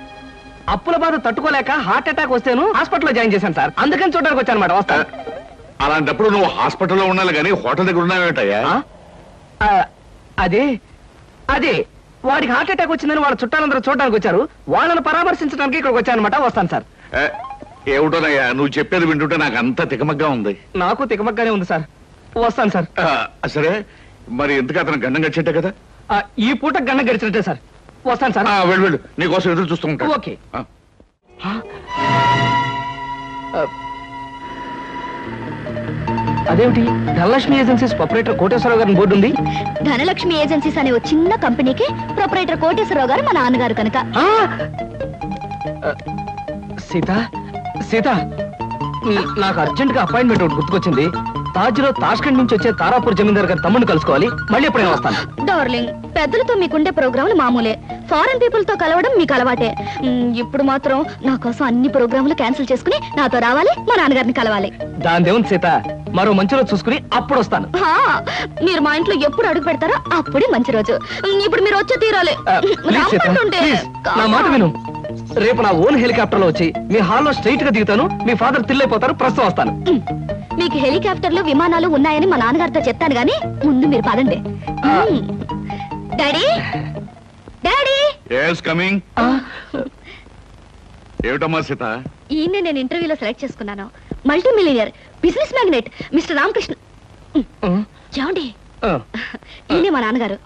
అప్పుల బాధ తట్టుకోలేక హార్ట్ అటాక్ వస్తేను హాస్పిటల్లో జాయిన్ చేశాను సార్. అందుకని చూడడానికి వచ్చానమాట. వస్తాను. అలాంటప్పుడు నువ్వు హాస్పిటల్లో ఉండాలి కానీ హోటల్ దగ్గర ఉన్నావేటయ్యా? అదే అదే వాడికి హార్ట్ అటాక్ వచ్చిందని వాళ్ళ చుట్టాలందరూ చూడడానికి వచ్చారు. వాళ్ళని పరామర్శించడానికి ఇక్కడికి వచ్చానమాట. వస్తాను సార్. ఏమిటోనయ్యా నువ్వు చెప్పేది వింటుంటే నాకు అంత తికమగ్గా ఉంది. నాకు తికమగ్గానే ఉంది సార్. వస్తాను సార్. సరే, మరి ఎందుకు అతను గండం గడిచేట్టే కదా? ఈ పూట గండం గడిచినట్టే సార్. వస్తాను సార్. వెళ్ళు వెళ్ళు, నీకోసం ఎదురు చూస్తూ ఉంటాను. ఓకే. అదేమిటి, ధనలక్ష్మి ఏజెన్సీస్ ప్రొపరేటర్ కోటేశ్వరరావు గారి బోర్డు ఉంది. ధనలక్ష్మి ఏజెన్సీస్ అనే ఒక చిన్న కంపెనీకి ప్రొపరేటర్ కోటేశ్వరరావు గారు మా నాన్నగారు కనుక. సీత సీత, నాకు అర్జెంట్ గా అపాయింట్మెంట్ ఒకటి గుర్తుకొచ్చింది. తాజ్ లో తాష్కండ్ నుంచి వచ్చే తారాపూర్ జమీందార్ గారి తమ్ముడిని కలుసుకోవాలి. మళ్ళీ ఎప్పుడైనా వస్తాను. డార్లింగ్, పెద్దలతో మీకుండే ప్రోగ్రాములు మామూలే. ఫారెన్ పీపుల్ తో కలవడం మీకు అలవాటే. ఇప్పుడు మాత్రం నా కోసం అన్ని ప్రోగ్రాములు క్యాన్సిల్ చేసుకుని నాతో రావాలి, మా నాన్నగారిని కలవాలి. దాని దేవుని సీత, మరో మంచి రోజు చూసుకుని అప్పుడు వస్తాను. మీరు మా ఇంట్లో ఎప్పుడు అడుగు పెడతారో అప్పుడే మంచి రోజు. ఇప్పుడు మీరు వచ్చే తీరాలి. నా మాట విను. రేపు నా ఓన్ హెలికాప్టర్ లో వచ్చి మీ హాల్లో స్ట్రైట్ గా దిగుతాను. మీ ఫాదర్ తిల్లైపోతారు. ప్రస్తుతం వస్తాను. మీకు హెలికాప్టర్లు విమానాలు ఉన్నాయని మా నాన్నగారితో చెప్తాను గానీ ముందు మీరు పదండి. Daddy daddy. కమింగ్. ఏమిటమ్మా సీత? ఈయన నేను ఇంటర్వ్యూలో సెలెక్ట్ చేసుకున్నాను. Multi millionaire business magnate mister Ramakrishna. చూడండి, ఈయనే మా నాన్నగారు.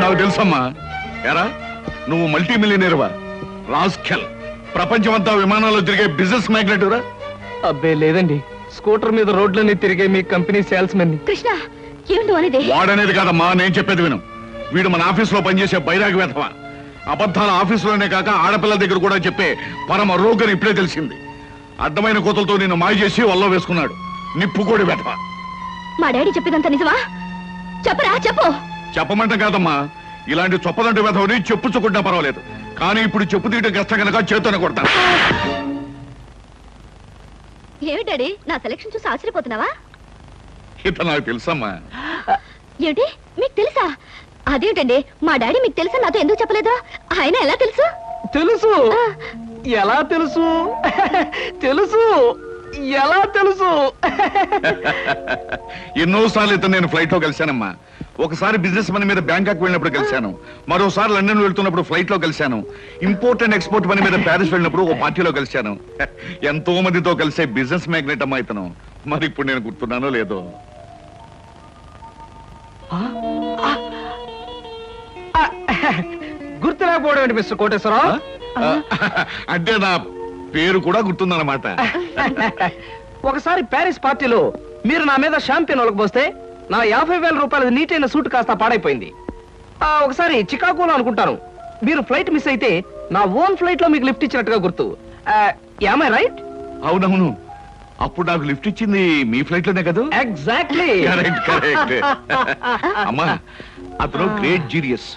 నాకు తెలుసమ్మా. ఎరా, నువ్వు మల్టీ మిలియనర్వా? రాస్కెల్, ప్రపంచమంతా విమానాల్లో తిరిగే బిజినెస్ మ్యాగ్నెట్ రా? అబ్బే లేదండి, స్కూటర్ మీద రోడ్లన్నీ తిరిగే మీ కంపెనీ సేల్స్ మెన్. కృష్ణ, ఏమిటి అనేది? వాడనేది కాదమ్మా, నేను చెప్పేది విను. వీడు మన ఆఫీస్ లో పనిచేసే బైరాగి వేధవ. అబద్ధాల ఆఫీసులోనే కాక ఆడపిల్లల దగ్గర కూడా చెప్పే పరమ రోగని ఇప్పుడే తెలిసింది. అడ్డమైన కోతలతో నిన్ను మాయ చేసి వల్ల వేసుకున్నాడు. నిప్పుకోడి వేధవ. మా డాడీ చెప్పేదంతా నిజమా? చెప్పరా, చెప్పు. చెప్పమంటాం కాదమ్మా, ఇలాంటి చొప్పదంటు వేధవని చెప్పుచ్చుకుంటా పర్వాలేదు, కానీ ఇప్పుడు చెప్పు తీయడం కష్టం కనుక చేతోనే కొడతాను. ఏమి డాడీ, నా సెలక్షన్ చూసి ఆశ్చర్యపోతున్నావా? ఇత నాకు తెలుసమ్మా. ఏమిటి, మీకు తెలుసా? అదేంటండి, మా డాడీ మీకు తెలుసా నాతో ఎందుకు చెప్పలేదు? ఆయన ఎలా తెలుసు? తెలుసు. ఎలా తెలుసు? తెలుసు. ఎలా తెలుసు? ఎన్నోసార్లు ఇతను నేను ఫ్లైట్ లో కలిశానమ్మా. ఒకసారి బిజినెస్ పని మీద బ్యాంకాక్ వెళ్ళినప్పుడు కలిశాను. మరోసారి లండన్ వెళ్తున్నప్పుడు ఫ్లైట్ లో కలిశాను. ఇంపోర్ట్ అండ్ ఎక్స్పోర్ట్ పని మీద ప్యారిస్ వెళ్ళినప్పుడు ఓ పార్టీలో కలిశాను. ఎంతో మందితో కలిసే బిజినెస్ మ్యాగ్నెట్ అమ్మా ఇతను. మరి ఇప్పుడు నేను గుర్తున్నానో లేదో. గుర్తు రాకపోవడం ఏంటి మిస్టర్ కోటేశ్వరరావు? అంటే నా పేరు కూడా గుర్తుందన్నమాట. ఒకసారి ప్యారిస్ పార్టీలో మీరు నా మీద షాంపియన్ ఒలకపోస్తే నా 50,000 రూపాయల నీటైన సూట్ కాస్త పాడైపోయింది. ఒకసారి చికాగోలో అనుకుంటాను మీరు ఫ్లైట్ మిస్ అయితే నా ఓన్ ఫ్లైట్ లో మీకు లిఫ్ట్ ఇచ్చినట్టుగా గుర్తు. Am I right? అవునవును, అప్పుడు నాకు లిఫ్ట్ ఇచ్చింది మీ ఫ్లైట్ లోనే కదా? ఎగ్జాక్ట్లీ. Correct correct. అమ్మా, అతను గ్రేట్ జీనియస్.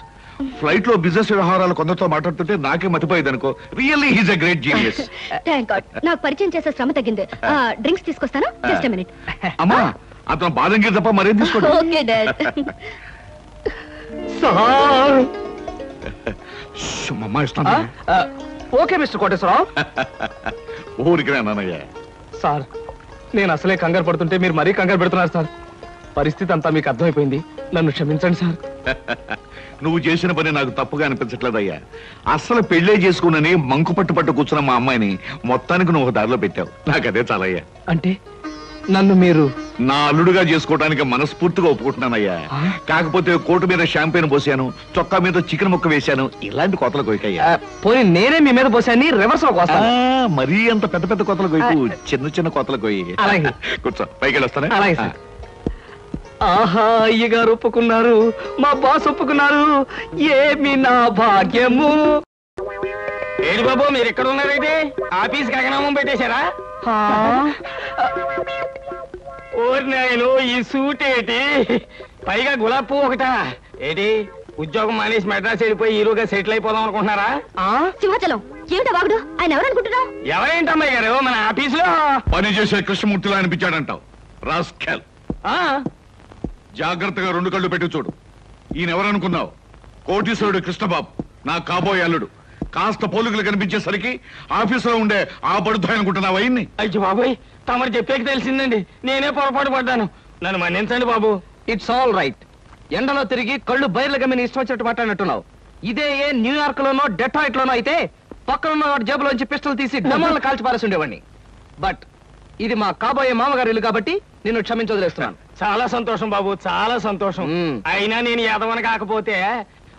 ఫ్లైట్ లో బిజినెస్ వ్యవహారాలు కొందరితో మాట్లాడుతుంటే నాకే మతిపోయేది అనుకో. Really he's a great genius. Thank God, నాకు పరిచయం చేసే శ్రమ తగ్గింది. డ్రింక్స్ తీసుకొస్తాను, జస్ట్ ఎ మినిట్. అమ్మా, అతను బాదంగిరి తప్ప మరేం తీసుకోండి. Okay dad. సార్. అమ్మా ఇస్తాను. Okay mister Koteswararao. ఊరికి నాన్నయ్య. సార్, నేను అసలే కంగారు పడుతుంటే మీరు మరీ కంగారు పెడుతున్నారు సార్. పరిస్థితి అంతా మీకు అర్థమైపోయింది, నన్ను క్షమించండి సార్. నువ్వు చేసిన పని నాకు తప్పుగా అనిపించట్లేదయ్యా. అసలు పెళ్లే చేసుకున్నని మంకు పట్టు కూర్చున్న మా అమ్మాయిని మొత్తానికి నువ్వు ఒక దారిలో పెట్టావు. నాకు అదే చాలయ్యా. అంటే నన్ను మీరు నా అల్లుడుగా చేసుకోవడానికి మనస్ఫూర్తిగా ఒప్పుకుంటున్నానయ్యా. కాకపోతే కోటు మీద షాంపెయిన్ పోసాను, చొక్కా మీద చికెన్ ముక్క వేశాను, ఇలాంటి కోతలు కోయికయ్యా. పోనీ నేనే మీ మీద పోసాన్ని రివర్స్ లో కోస్తాను. మరీ అంత పెద్ద పెద్ద కోతలు కోయకు, చిన్న చిన్న కోతలు కోయి. అలాగే. కూర్చో, పైకి వెళ్ళొస్తానే. అలాగే సార్. ఆహా, అయ్యగారు ఒప్పుకున్నారు, మా బాస్ ఒప్పుకున్నారు. ఏమి నా భాగ్యము. ఏడు బాబు మీరు ఎక్కడ ఉన్నారైతే ఆఫీస్ కగనామం పెట్టేశారా? ఓరి నాయను ఈ సూట్ ఏంటి, పైగా గులాబ్ పువ్వు ఒకటా ఏంటి? ఉద్యోగం మానేసి మెడ్రాస్ వెళ్ళిపోయి హీరోగా సెటిల్ అయిపోదాం అనుకుంటున్నారా? సింహాచలం ఏమిటా వాగుడు? ఆయన ఎవరనుకుంటున్నావు? ఎవరేంటమ్మాయి గారు మన ఆఫీసులో పనిచేసే కృష్ణమూర్తిలా అనిపించాడంటావు రాస్కెల్. జాగ్రత్తగా 2 కళ్ళు పెట్టి చూడు. ఈయన ఎవరనుకున్నావు? కోటీశ్వరుడు కృష్ణబాబు, నా కాబోయే అల్లుడు. కాస్త పోలికలు కనిపించేసరికి ఆఫీసులో ఉండే ఆ పడుతాయి అనుకుంటున్నావు అయ్యింది. అయ్యో బాబోయ్, తమరు చెప్పేకి తెలిసిందండి, నేనే పొరపాటు పడ్డాను, నన్ను మన్నించండి బాబు. It's all right. ఎండలో తిరిగి కళ్ళు బయర్లు గమ్మిని ఇష్టం వచ్చినట్టు మాట్లాడినట్టున్నావు. ఇదే ఏ న్యూయార్క్ లోనో డెట్రాయిట్ లోనో అయితే పక్కనున్న వాడి జేబులోంచి పిస్టల్ తీసి డమాలను కాల్చి పారేసి ఉండేవాడిని. బట్ ఇది మా కాబోయే మామగారి ఇల్లు కాబట్టి నిన్ను క్షమించొదిలేస్తున్నాను. చాలా సంతోషం బాబు, చాలా సంతోషం. అయినా నేను ఎదవన కాకపోతే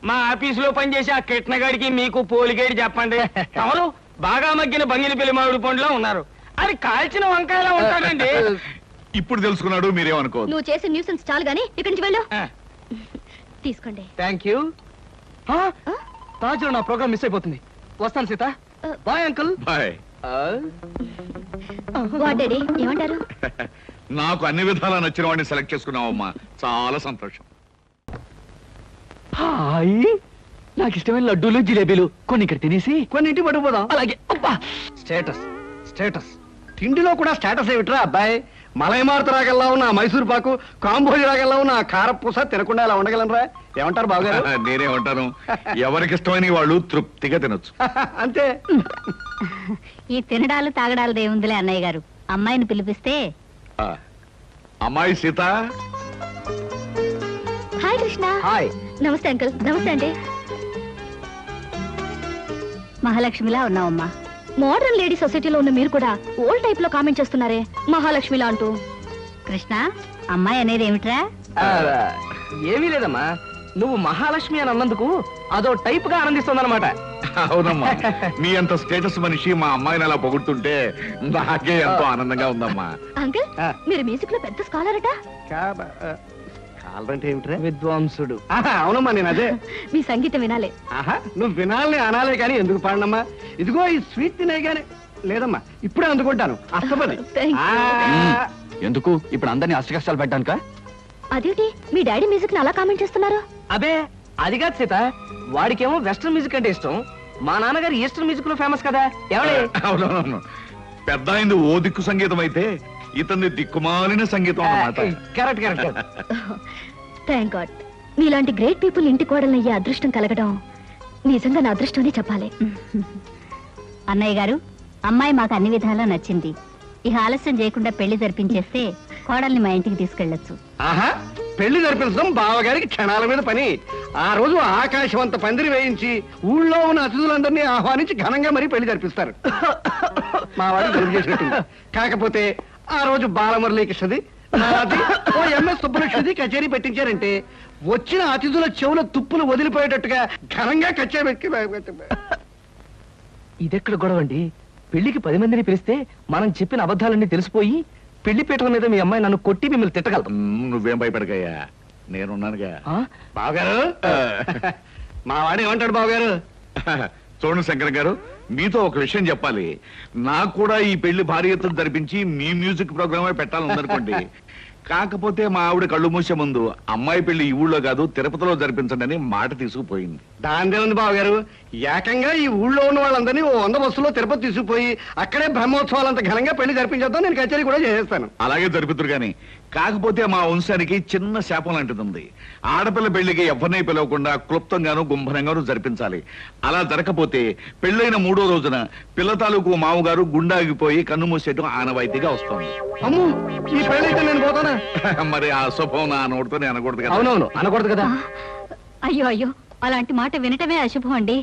మా ఆఫీసులో పనిచేసి ఆ కిట్నగాడికి మీకు పోలిగేడి చెప్పండి. ఎవరు బాగా మగ్గిన బంగిలి పెళ్లి మామిడి పండులో ఉన్నారు, అది కాల్చిన వంకాయలా ఉంటాడండి. ఇప్పుడు తెలుసుకున్నాడు, మీరేమనుకోవద్దు. నువ్వు చేసే న్యూసెన్స్ చాలు గానీ ఇక్కడి నుంచి వెళ్ళు. తీసుకోండి. Thank you. తాజు నా ప్రోగ్రామ్ మిస్ అయిపోతుంది. వస్తాను సీత. Bye uncle. బాయ్. వాడేడి ఏమంటారు? నాకు అన్ని విధాలా నచ్చిన వాడిని సెలెక్ట్ చేసుకున్నావమ్మా, చాలా సంతోషం. హాయ్, నాకు ఇష్టమైన లడ్డూలు జిలేబీలు కొన్ని ఇక్కడ తినేసి కొన్ని ఇంటి పట్టుకుపోదాం. అలాగే. స్టేటస్ స్టేటస్ తిండిలో కూడా స్టేటస్ ఏమిట్రా అబ్బాయి? మలైమారుత రాగల్లా ఉన్న మైసూర్ పాకు, కాంబోజి రాగల్లా ఉన్న కారపూస తినకుండా ఇలా ఉండగలనరా? ఏమంటారు బావగారు? నేనేమంటాను, ఎవరికి ఇష్టమైన వాళ్ళు తృప్తిగా తినొచ్చు. అంతే. ఈ తినడాలు తాగడాలు దేవుందిలే అన్నయ్య గారు. అమ్మాయిని పిలిపిస్తే. అమ్మాయి సీత. హాయ్ కృష్ణ. హాయ్. నమస్తే అంకుల్. నమస్తే అండి. మహాలక్ష్మిలా ఉన్నావమ్మా. మోడర్న్ లేడీ సొసైటీలో ఉన్న మీరు కూడా ఓల్డ్ టైప్ లో కామెంట్ చేస్తున్నారే మహాలక్ష్మిలా అంటూ. కృష్ణ, అమ్మాయి అనేది ఏమిట్రా? ఏమీ లేదమ్మా, నువ్వు మహాలక్ష్మి అని అన్నందుకు అదో టైప్ గా ఆనందిస్తుందన్నమాట. అవునమ్మా, మీ అంత స్టేటస్ మనిషి మా అమ్మాయిని అలా పొగుడుతుంటే నాకే ఎంతో ఆనందంగా ఉందమ్మా. అంకుల్, మీరు మ్యూజిక్ లో పెద్ద స్కాలర్ అట. అంటే ఏమిట్రా? విద్వాంసుడు. అవునమ్మా, నేను అదే. మీ సంగీతం వినాలే. నువ్వు వినాలని అనాలే కానీ ఎందుకు పాడనమ్మా? ఇదిగో ఈ స్వీట్ తినే గానీ లేదమ్మా, ఇప్పుడే అందుకుంటాను. అస్తపది. ఎందుకు ఇప్పుడు అందరినీ అష్ట కష్టాలు పెట్టానుక? అదేంటి మీ డాడీ మ్యూజిక్ ని అలా కామెంట్ చేస్తున్నారు? అబే అది కాదు సీత, వాడికేమో వెస్టర్న్ మ్యూజిక్ అంటే ఇష్టం, మా నాన్నగారు ఈస్టర్న్ మ్యూజిక్ లో ఫేమస్ కదా. ఎవడే? అవునవును, పెద్ద అయింది ఓ దిక్కు సంగీతం అయితే ఇతన్ని దిక్కుమాలిన సంగీతం అన్నమాట. Correct correct. థ్యాంక్ గాడ్, మీలాంటి గ్రేట్ పీపుల్ ఇంటి కోడలయ్యే అదృష్టం కలగడం నిజంగా నా అదృష్టం చెప్పాలి. అన్నయ్య గారు, అమ్మాయి మాకు అన్ని విధాలా నచ్చింది. ఇక ఆలస్యం చేయకుండా పెళ్లి జరిపించేస్తే కోడల్ని మా ఇంటికి తీసుకెళ్లొచ్చు. పెళ్లి జరిపించడం బావగారికి క్షణాల మీద పని. ఆ రోజు ఆకాశవంత పందిరి వేయించి ఊళ్ళో ఉన్న అతిథులందరినీ ఆహ్వానించి ఘనంగా మరీ పెళ్లి జరిపిస్తారు. మా వాడు గెలుపు చేసినట్టుంది. కాకపోతే ఆ రోజు బాలమురళీకృష్ణది, నాది, ఓ ఎంఎస్ సుబ్బలక్ష్మిది కచేరీ పెట్టించారంటే వచ్చిన అతిథుల చెవుల తుప్పులు వదిలిపోయేటట్టుగా ఘనంగా కచేరీ పెట్టి. ఇదెక్కడ గొడవ అండి? పెళ్లికి 10 మందిని పిలిస్తే మనం చెప్పిన అబద్ధాలన్నీ తెలిసిపోయి పెళ్లి పీటల మీద మీ అమ్మాయి నన్ను కొట్టి మిమ్మల్ని తిట్టగలదు. నువ్వేం భయపడకయ్యా, నేనున్నానుగా. బావగారు, మా వాడు ఏమంటాడు బావగారు? చూడండి శంకర్ గారు, మీతో ఒక విషయం చెప్పాలి. నాకు కూడా ఈ పెళ్లి భారీ ఎత్తున జరిపించి మీ మ్యూజిక్ ప్రోగ్రామే పెట్టాలనుకోండి. కాకపోతే మా ఆవిడ కళ్ళు మూసే ముందు అమ్మాయి పెళ్లి ఈ ఊళ్ళో కాదు తిరుపతిలో జరిపించండి అని మాట తీసుకుపోయింది. దాందే ఉంది బావగారు, ఏకంగా ఈ ఊళ్ళో ఉన్న వాళ్ళందరినీ 100 బస్సులో తిరుపతి తీసుకుపోయి అక్కడే బ్రహ్మోత్సవాలంత ఘనంగా పెళ్లి జరిపించేద్దాం. నేను కచేరీ కూడా చేసేస్తాను. అలాగే జరుపుతురు గాని, కాకపోతే మా వంశానికి చిన్న శాపం లాంటిది ఉంది. ఆడపిల్ల పెళ్లికి ఎవరిని పిలవకుండా క్లుప్తంగాను గుంభనంగాను జరిపించాలి. అలా జరగకపోతే పెళ్ళైన 3వ రోజున పిల్ల తాలూకు మామగారు గుండాగిపోయి కన్ను మూసేయడం ఆనవాయితీగా వస్తుంది. అమ్ము, ఈ పెళ్ళైతే నేను పోతానా? మరి ఆ శుభం నా నోటితోనే అనకూడదు కదా. అవునవును, అనకూడదు కదా. అయ్యో అయ్యో, అలాంటి మాట వినటమే అశుభం అండి.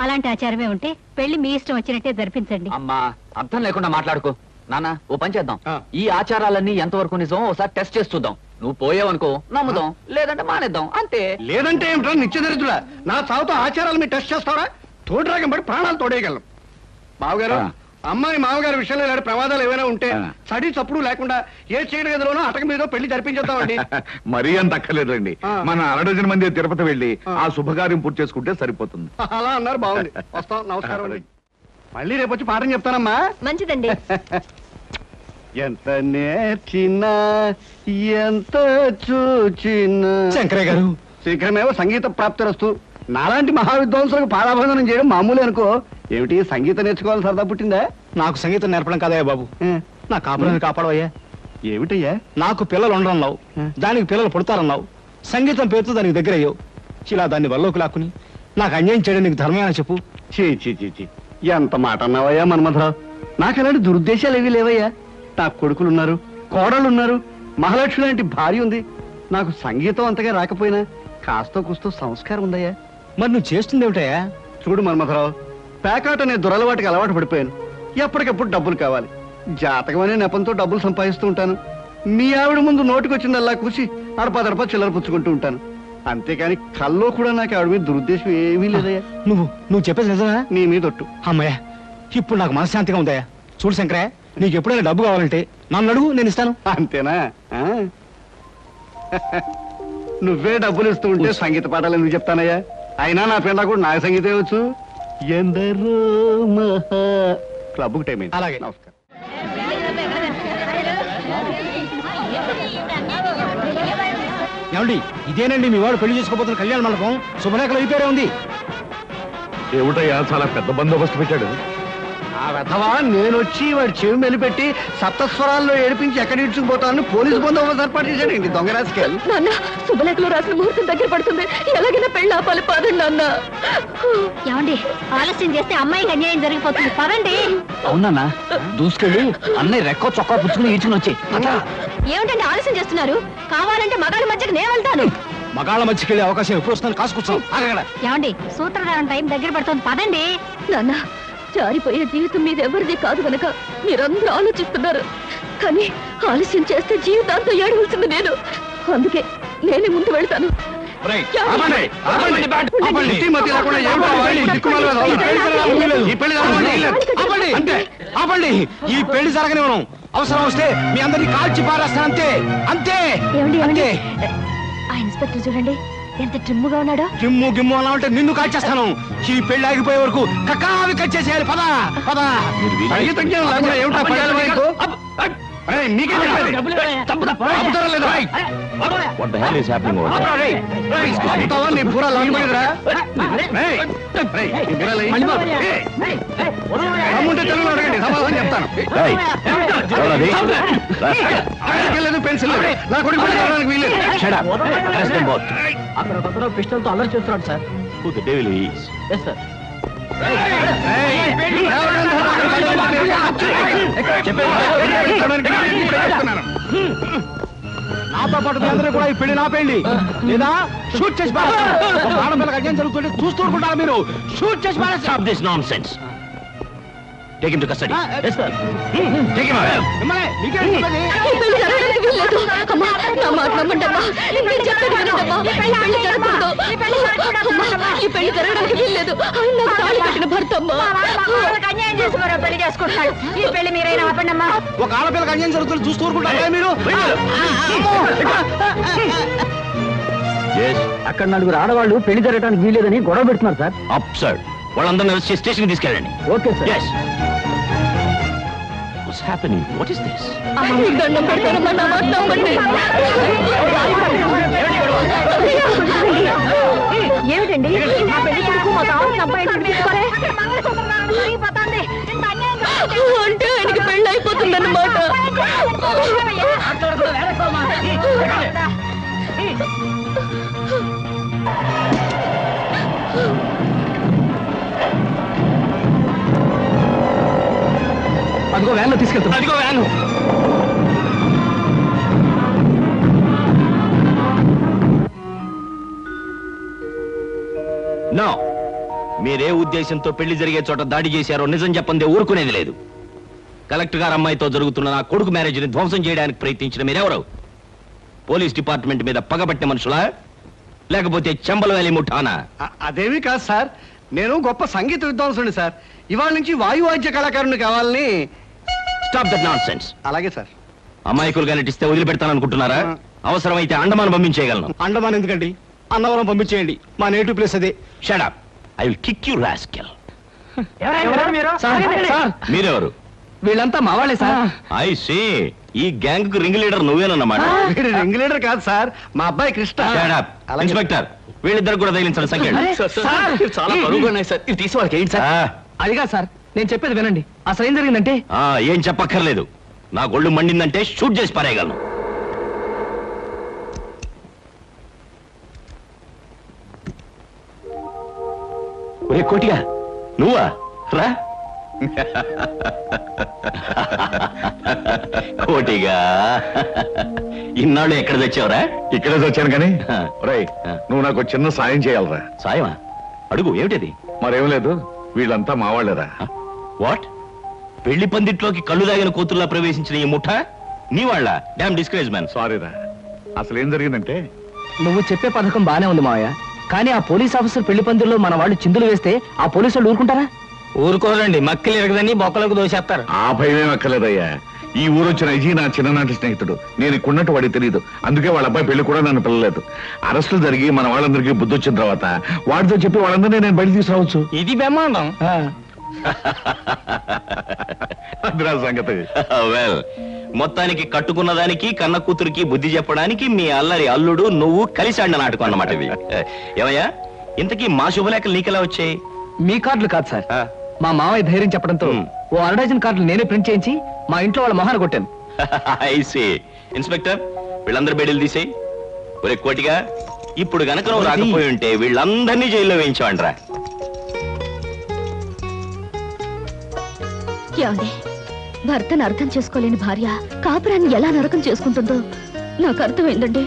అలాంటి ఆచారమే ఉంటే పెళ్లి మీ ఇష్టం వచ్చినట్టే జరిపించండి. అమ్మా, అర్థం లేకుండా మాట్లాడుకో. నాన్న, ఓ పని చేద్దాం. ఈ ఆచారాలన్నీ ఎంతవరకు నిజం ఒకసారి టెస్ట్ చేసి చూద్దాం. నువ్వు పోయావనుకో నమ్ముదాం, లేదంటే మానేద్దాం, అంతే. లేదంటే ఏమిటో నిత్యదరిద్రుడా, నా చావుతో ఆచారాలు మీరు టెస్ట్ చేస్తారా? తోడురాగం పడి ప్రాణాలు తోడేయగలం. బావగారు, అమ్మాయి మామగారి విషయంలో ఇలాంటి ప్రమాదాలు ఏమైనా ఉంటే సడి చప్పుడు లేకుండా ఏ చీకటి గదిలోనో అటక మీద పెళ్లి జరిపించేద్దామండి. మరీ అంత అక్కర్లేదండి. మన 100 మంది తిరుపతి వెళ్ళి ఆ శుభకార్యం పూర్తి చేసుకుంటే సరిపోతుంది. అలా అన్నారు, బాగుంది. వస్తాం, నమస్కారం అండి. మళ్ళీ రేపు వచ్చి పాఠం చెప్తానమ్మా. మంచిదండి. ఎంత నేర్చినా ఎంత చూచినా శంకరయ్య గారు, శీఘ్రమేవో సంగీత ప్రాప్తిరస్తు. నాలాంటి మహావిద్వాంసులకు పాదాభందనం చేయడం మామూలే అనుకో. ఏమిటి సంగీతం నేర్చుకోవాలి సరదా పుట్టిందా? నాకు సంగీతం నేర్పడం కదయ్యా బాబు, నా కాపురాన్ని కాపాడవయ్యా. ఏమిటయ్యా? నాకు పిల్లలు ఉండరన్నావు, దానికి పిల్లలు పుడతారన్నావు, సంగీతం పేరుతో దానికి దగ్గర అయ్యావు. ఇలా దాన్ని వల్లోకి లాక్కుని నాకు అన్యాయం చేయడం నీకు ధర్మమేనా చెప్పు? చీ ఎంత మాట అన్నావయ్యా మన్మథరావు. నాకు అలాంటి దురుద్దేశాలు ఏవీ లేవయ్యా. నాకు కొడుకులున్నారు, కోడళ్ళున్నారు, మహాలక్ష్మి లాంటి భార్య ఉంది. నాకు సంగీతం అంతగా రాకపోయినా కాస్తో కూస్తో సంస్కారం ఉందయ్యా. మరి నువ్వు చేస్తుంది ఏమిటయ్యా? చూడు మన్మథరావు, పేకాట అనే దురలవాటికి అలవాటు పడిపోయాను. ఎప్పటికప్పుడు డబ్బులు కావాలి. జాతకం అనే నెపంతో డబ్బులు సంపాదిస్తూ ఉంటాను. మీ ఆవిడ ముందు నోటికొచ్చిందల్లా కూసి అడపా చిల్లర పుచ్చుకుంటూ ఉంటాను. అంతేకాని కల్లో కూడా నాకు ఆవిడ మీద దురుద్దేశం ఏమీ లేదయ్యా. నువ్వు చెప్పేది నిజమా? నీ మీద ఒట్టు. అమ్మయ్యా, ఇప్పుడు నాకు మనశ్శాంతిగా ఉందయ్యా. చూడు శంకరయ్య, నీకు ఎప్పుడైనా డబ్బు కావాలంటే నన్ను అడుగు, నేను ఇస్తాను. అంతేనా? నువ్వే డబ్బులు ఇస్తూ ఉంటే సంగీత పాఠాలు ఎందుకు చెప్తానయ్యా? అయినా నా పిల్ల కూడా నాకు సంగీతం వచ్చు. ఎందరో మహా క్లబ్కు టైం అయింది. అలాగే. నమస్కారం. ఏమండి, ఇదేనండి మీ వాడు పెళ్లి చేసుకోబోతున్న కళ్యాణ మండపం. శుభలేఖలు అయిపోయారే ఉంది. ఏమిటయ్యా చాలా పెద్ద బందోబస్తు పెట్టాడు. ఆ వెధవా నేనొచ్చి వాడి చెవి మెలిపెట్టి సప్తస్వరాల్లో ఏడిపించి ఎక్కడ ఇడ్చుకుపోతానని పోలీసు బందోబస్తు ఏర్పాటు చేశాడండి దొంగ రాజకీయాలు. నాన్న, శుభలేఖలో రాసిన ముహూర్తం దగ్గర పడుతుంది. ఎలాగైనా పెళ్ళి ఆపాలి. పదండి నాన్న. ఏమండి, ఆలస్యం చేస్తే అమ్మాయికి అన్యాయం జరిగిపోతుంది. పదండి. అవునా? దూసుకెళ్ళి అన్నయ్య రెక్కో చొక్కా పుచ్చుకుని ఈడ్చుకుని వచ్చి. ఏమిటండి ఆలస్యం చేస్తున్నారు? కావాలంటే మగాళ్ళ మధ్యకి నేను వెళ్తాను. మగాళ్ళ మధ్యకి వెళ్ళే అవకాశం ఎప్పుడు వస్తుంది? కాసుకొచ్చాం. ఏమండి, సూత్రధారణ టైం దగ్గర పడుతుంది. పదండి. నాన్న, జారిపోయే జీవితం మీద ఎవరిది కాదు కనుక మీరందరూ ఆలోచిస్తున్నారు. కానీ ఆలస్యం చేస్తే జీవితాంతం ఏడవలసింది నేను. అందుకే నేనే ముందు వెళ్తాను. ఈ పెళ్లి జరగనివ్వను. అవసరం వస్తే మీ అందరినీ కాల్చి పారేస్తాను. అంతే అంతే. ఏమండి, ఆ ఇన్స్పెక్టర్ చూడండి ఎంత ట్రిమ్ముగా ఉన్నాడో. గిమ్ము అలా ఉంటే నిన్ను కాల్చేస్తాను. ఈ పెళ్లి ఆగిపోయే వరకు కక్కావి కచ్చేసేయాలి. పద పద. పెన్సిల్ అక్కడ పిస్టల్ తో అల్లరి చేస్తున్నాడు సార్. నాతో పాటు మీ అందరూ కూడా ఈ పెళ్లి నాపేయండి, లేదా షూట్ చేసి పారేస్తాను. ఆడపిల్లకి అన్యాయం జరుగుతుంటే చూస్తూ ఊరుకుంటారా మీరు? షూట్ చేసి పారేస్తాను. Take him to custody. Yes, sir. Take him away. ఈ పెళ్లి జరగడానికి వీల్లేదు. అమ్మా, నా మాట నమ్మండి అమ్మా. నేను చెప్పేది వినండి అమ్మా. ఈ పెళ్లి జరగకూడదు. అమ్మా, ఈ పెళ్లి జరగడానికి వీల్లేదు. ఆయన నాకు తాళి కట్టిన భర్త అమ్మా. అన్యాయం చేసి మరో పెళ్లి చేసుకుంటాడు. ఈ పెళ్లి మీరైనా ఆపండి అమ్మా. ఒక ఆడపిల్లకి అన్యాయం జరుగుతుంటే చూస్తూ ఊరుకుంటారా మీరు? అక్కడ నలుగురు ఆడవాళ్ళు పెళ్లి జరగడానికి వీల్లేదని గొడవ పెడుతున్నారు సార్. అప్సర్డ్. వాళ్ళందరినీ వచ్చి స్టేషన్ తీసుకెళ్ళండి. Okay sir. yes. What's happening? What is this? దండం పెడతారమ్మా, నా మాట నమ్మండి. ఏమిటండి ఆ పెళ్లి కొడుకు మా తాను అబ్బాయి తీసుకోలే అంటే ఆయనకి పెళ్లి అయిపోతుందన్నమాట. అదిగో వ్యాన్లో తీసుకెళ్తాం. అదిగో వ్యాను. నో, మీరే ఉద్దేశంతో పెళ్లి జరిగే చోట దాడి చేశారో నిజం చెప్పందే ఊరుకునేది లేదు. కలెక్టర్ గారు అమ్మాయితో జరుగుతున్న నా కొడుకు మ్యారేజ్ ని ధ్వంసం చేయడానికి ప్రయత్నించిన మీరెవరు? పోలీస్ డిపార్ట్మెంట్ మీద పగబట్టిన మనుషులా, లేకపోతే చెంబల వ్యాలీ ముఠానా? అదేమీ కాదు సార్, నేను గొప్ప సంగీత విద్వాంసుని సార్. ఇవాళ నుంచి వాయువాద్య కళాకారుని కావాలని. Stop that nonsense. అలాగే సార్. అమాయకులుగా నటిస్తే వదిలిపెడతాననుకుంటున్నారా? అవసరమైతే అండమాన్ పంపించేయగలను. అండమాన్ ఎందుకండి, అన్నవరం పంపించేయండి. మా నేటివ్ ప్లేస్ అదే. Shut up. I will kick you rascal. మీరెవరు? వీళ్ళంతా మా వాళ్ళే సార్. I see. ఈ గ్యాంగ్ కు రింగ్ లీడర్ నువ్వేనన్నమాట. వీడు రింగ్ లీడర్ కాదు సార్, మా అబ్బాయి కృష్ణ. Shut up. ఇన్స్పెక్టర్, వీళ్ళిద్దరు కూడా తగిలించండి సంఖ్య. చాలా బరువుగా ఉన్నాయి సార్, ఇది తీసి వాళ్ళకి ఏంటి సార్? అదిగా సార్, నేను చెప్పేది వినండి. అసలు ఏం జరిగిందంటే ఏం చెప్పక్కర్లేదు. నా ఒళ్ళు మండిందంటే షూట్ చేసి పారేయగలను. ఒరే కోటిగా, నువ్వా? రా. కోటిగా, ఇన్నాళ్ళు ఎక్కడ తెచ్చావురా? ఇక్కడే వచ్చాను కానీ రేయ్, నువ్వు నాకు చిన్న సాయం చేయాలరా. సాయమా? అడుగు. ఏమిటది? మరేం లేదు, వీళ్ళంతా మావాళ్ళేరా. వాట్? పెళ్లి పందిట్లోకి కళ్ళు దాగిన కూతుర్లా ప్రవేశించిన ఈ ముఠ నీ వాళ్ళ? Damn discourage man. సారీరా, అసలు ఏం జరిగిందంటే నువ్వు చెప్పే పథకం బానే ఉంది మావయ్య, కానీ ఆ పోలీస్ ఆఫీసర్ పెళ్లి పందిరిలో మన వాళ్ళు చిందులు వేస్తే ఆ పోలీసు వాళ్ళు ఊరుకుంటారా? ఊరుకోరండి, మక్కలు ఎరగదని బొక్కలకు దోసేస్తారు. ఆ భయమేం అక్కర్లేదయ్యా. ఈ ఊరు వచ్చిన అజీ నా చిన్ననాటి స్నేహితుడు. నేను ఇక్కడున్నట్టు వాడికి తెలియదు, అందుకే వాళ్ళ అబ్బాయి పెళ్లి కూడా నన్ను పిల్లలేదు. అరెస్టులు జరిగి మన వాళ్ళందరికీ బుద్ధి వచ్చిన తర్వాత వాడితో చెప్పి వాళ్ళందరినీ నేను బయట తీసుకురావచ్చు. ఇది బ్రహ్మాండం. అదిరా సంగతి. వెల్, మొత్తానికి కట్టుకున్న దానికి కన్న కూతురికి బుద్ధి చెప్పడానికి మీ అల్లరి అల్లుడు నువ్వు కలిసి ఆడిన నాటకం అన్నమాట ఇది. ఏమయ్యా, ఇంతకీ మా శుభలేఖలు నీకెలా వచ్చాయి? మీ కార్డులు కాదు సార్, మా మావయ్య ధైర్యం చెప్పడంతో ఓ అరడజన్ కార్డులు నేనే ప్రింట్ చేయించి మా ఇంట్లో వాళ్ళ మొహాన్ని కొట్టాను. ఐసీ. ఇన్స్పెక్టర్, వీళ్ళందరూ బెడీలు తీసేయి. ఒరే కోటిగా, ఇప్పుడు గనక నువ్వు రాకపోయి ఉంటే వీళ్ళందరినీ జైల్లో వేయించావంట్రా. ఏమండి, భర్తను అర్థం చేసుకోలేని భార్య కాపురాన్ని ఎలా నరకం చేసుకుంటుందో నాకు అర్థమైందండి.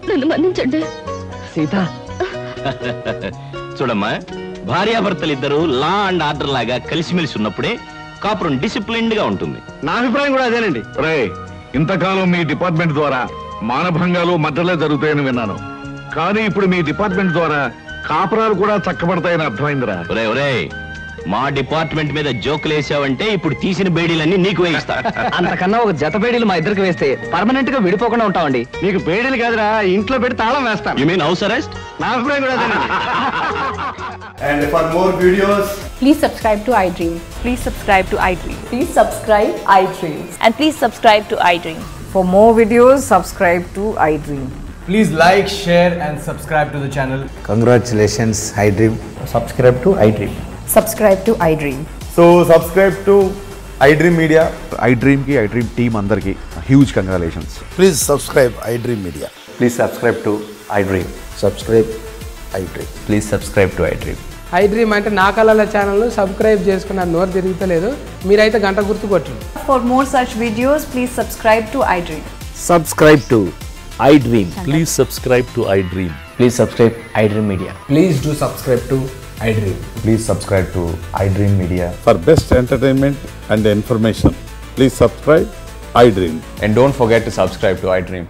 నన్ను మన్నించండి. సీత, చూడమ్మా, భార్యాభర్తలిద్దరూ లా అండ్ ఆర్డర్ లాగా కలిసిమెలిసి ఉన్నప్పుడే కాపురం డిసిప్లిన్డ్ గా ఉంటుంది. నా అభిప్రాయం కూడా అదేనండి. రేయ్, ఇంతకాలం మీ డిపార్ట్మెంట్ ద్వారా మానభంగాలు మద్దలే జరుగుతాయని విన్నాను, కానీ ఇప్పుడు మీ డిపార్ట్మెంట్ ద్వారా కాపురాలు కూడా చక్కబడతాయని అర్థమైందిరా. ఒరే ఒరే, మా డిపార్ట్మెంట్ మీద జోకులు వేసావంటే ఇప్పుడు తీసిన బేడీలన్నీ నీకు వేయిస్తా. అంతకన్నా ఒక జత బేడీలు మా ఇద్దరికి వేస్తే పర్మనెంట్ గా విడిపోకుండా ఉంటామండి. నీకు బేడీలు కాదురా, ఇంట్లో పెట్టి తాళం వేస్తాను. You mean house arrest? నా అభిప్రాయం కూడా అదేనండి. And for more videos, please subscribe to iDream. Please subscribe to iDream. Please subscribe iDream. And please subscribe to iDream. For more videos, subscribe to iDream. please like, share and subscribe to the channel. Congratulations, iDream. Subscribe to iDream. Subscribe to iDream. So subscribe to iDream Media. iDream ki iDream team andarki huge congratulations. Please subscribe iDream Media. Please subscribe to iDream. Subscribe iDream. Please subscribe to iDream. iDream అంటే నా కళల channel subscribe చేసుకున్న నోరు తిరుగుతలేదు, మీరైతే గంట గుర్తు కొట్టండి. For more such videos, please subscribe to iDream. Subscribe to iDream. Please subscribe to iDream. Please subscribe iDream Media. Please do subscribe to iDream. Please subscribe to iDream Media. For best entertainment and information, please subscribe iDream. And don't forget to subscribe to iDream.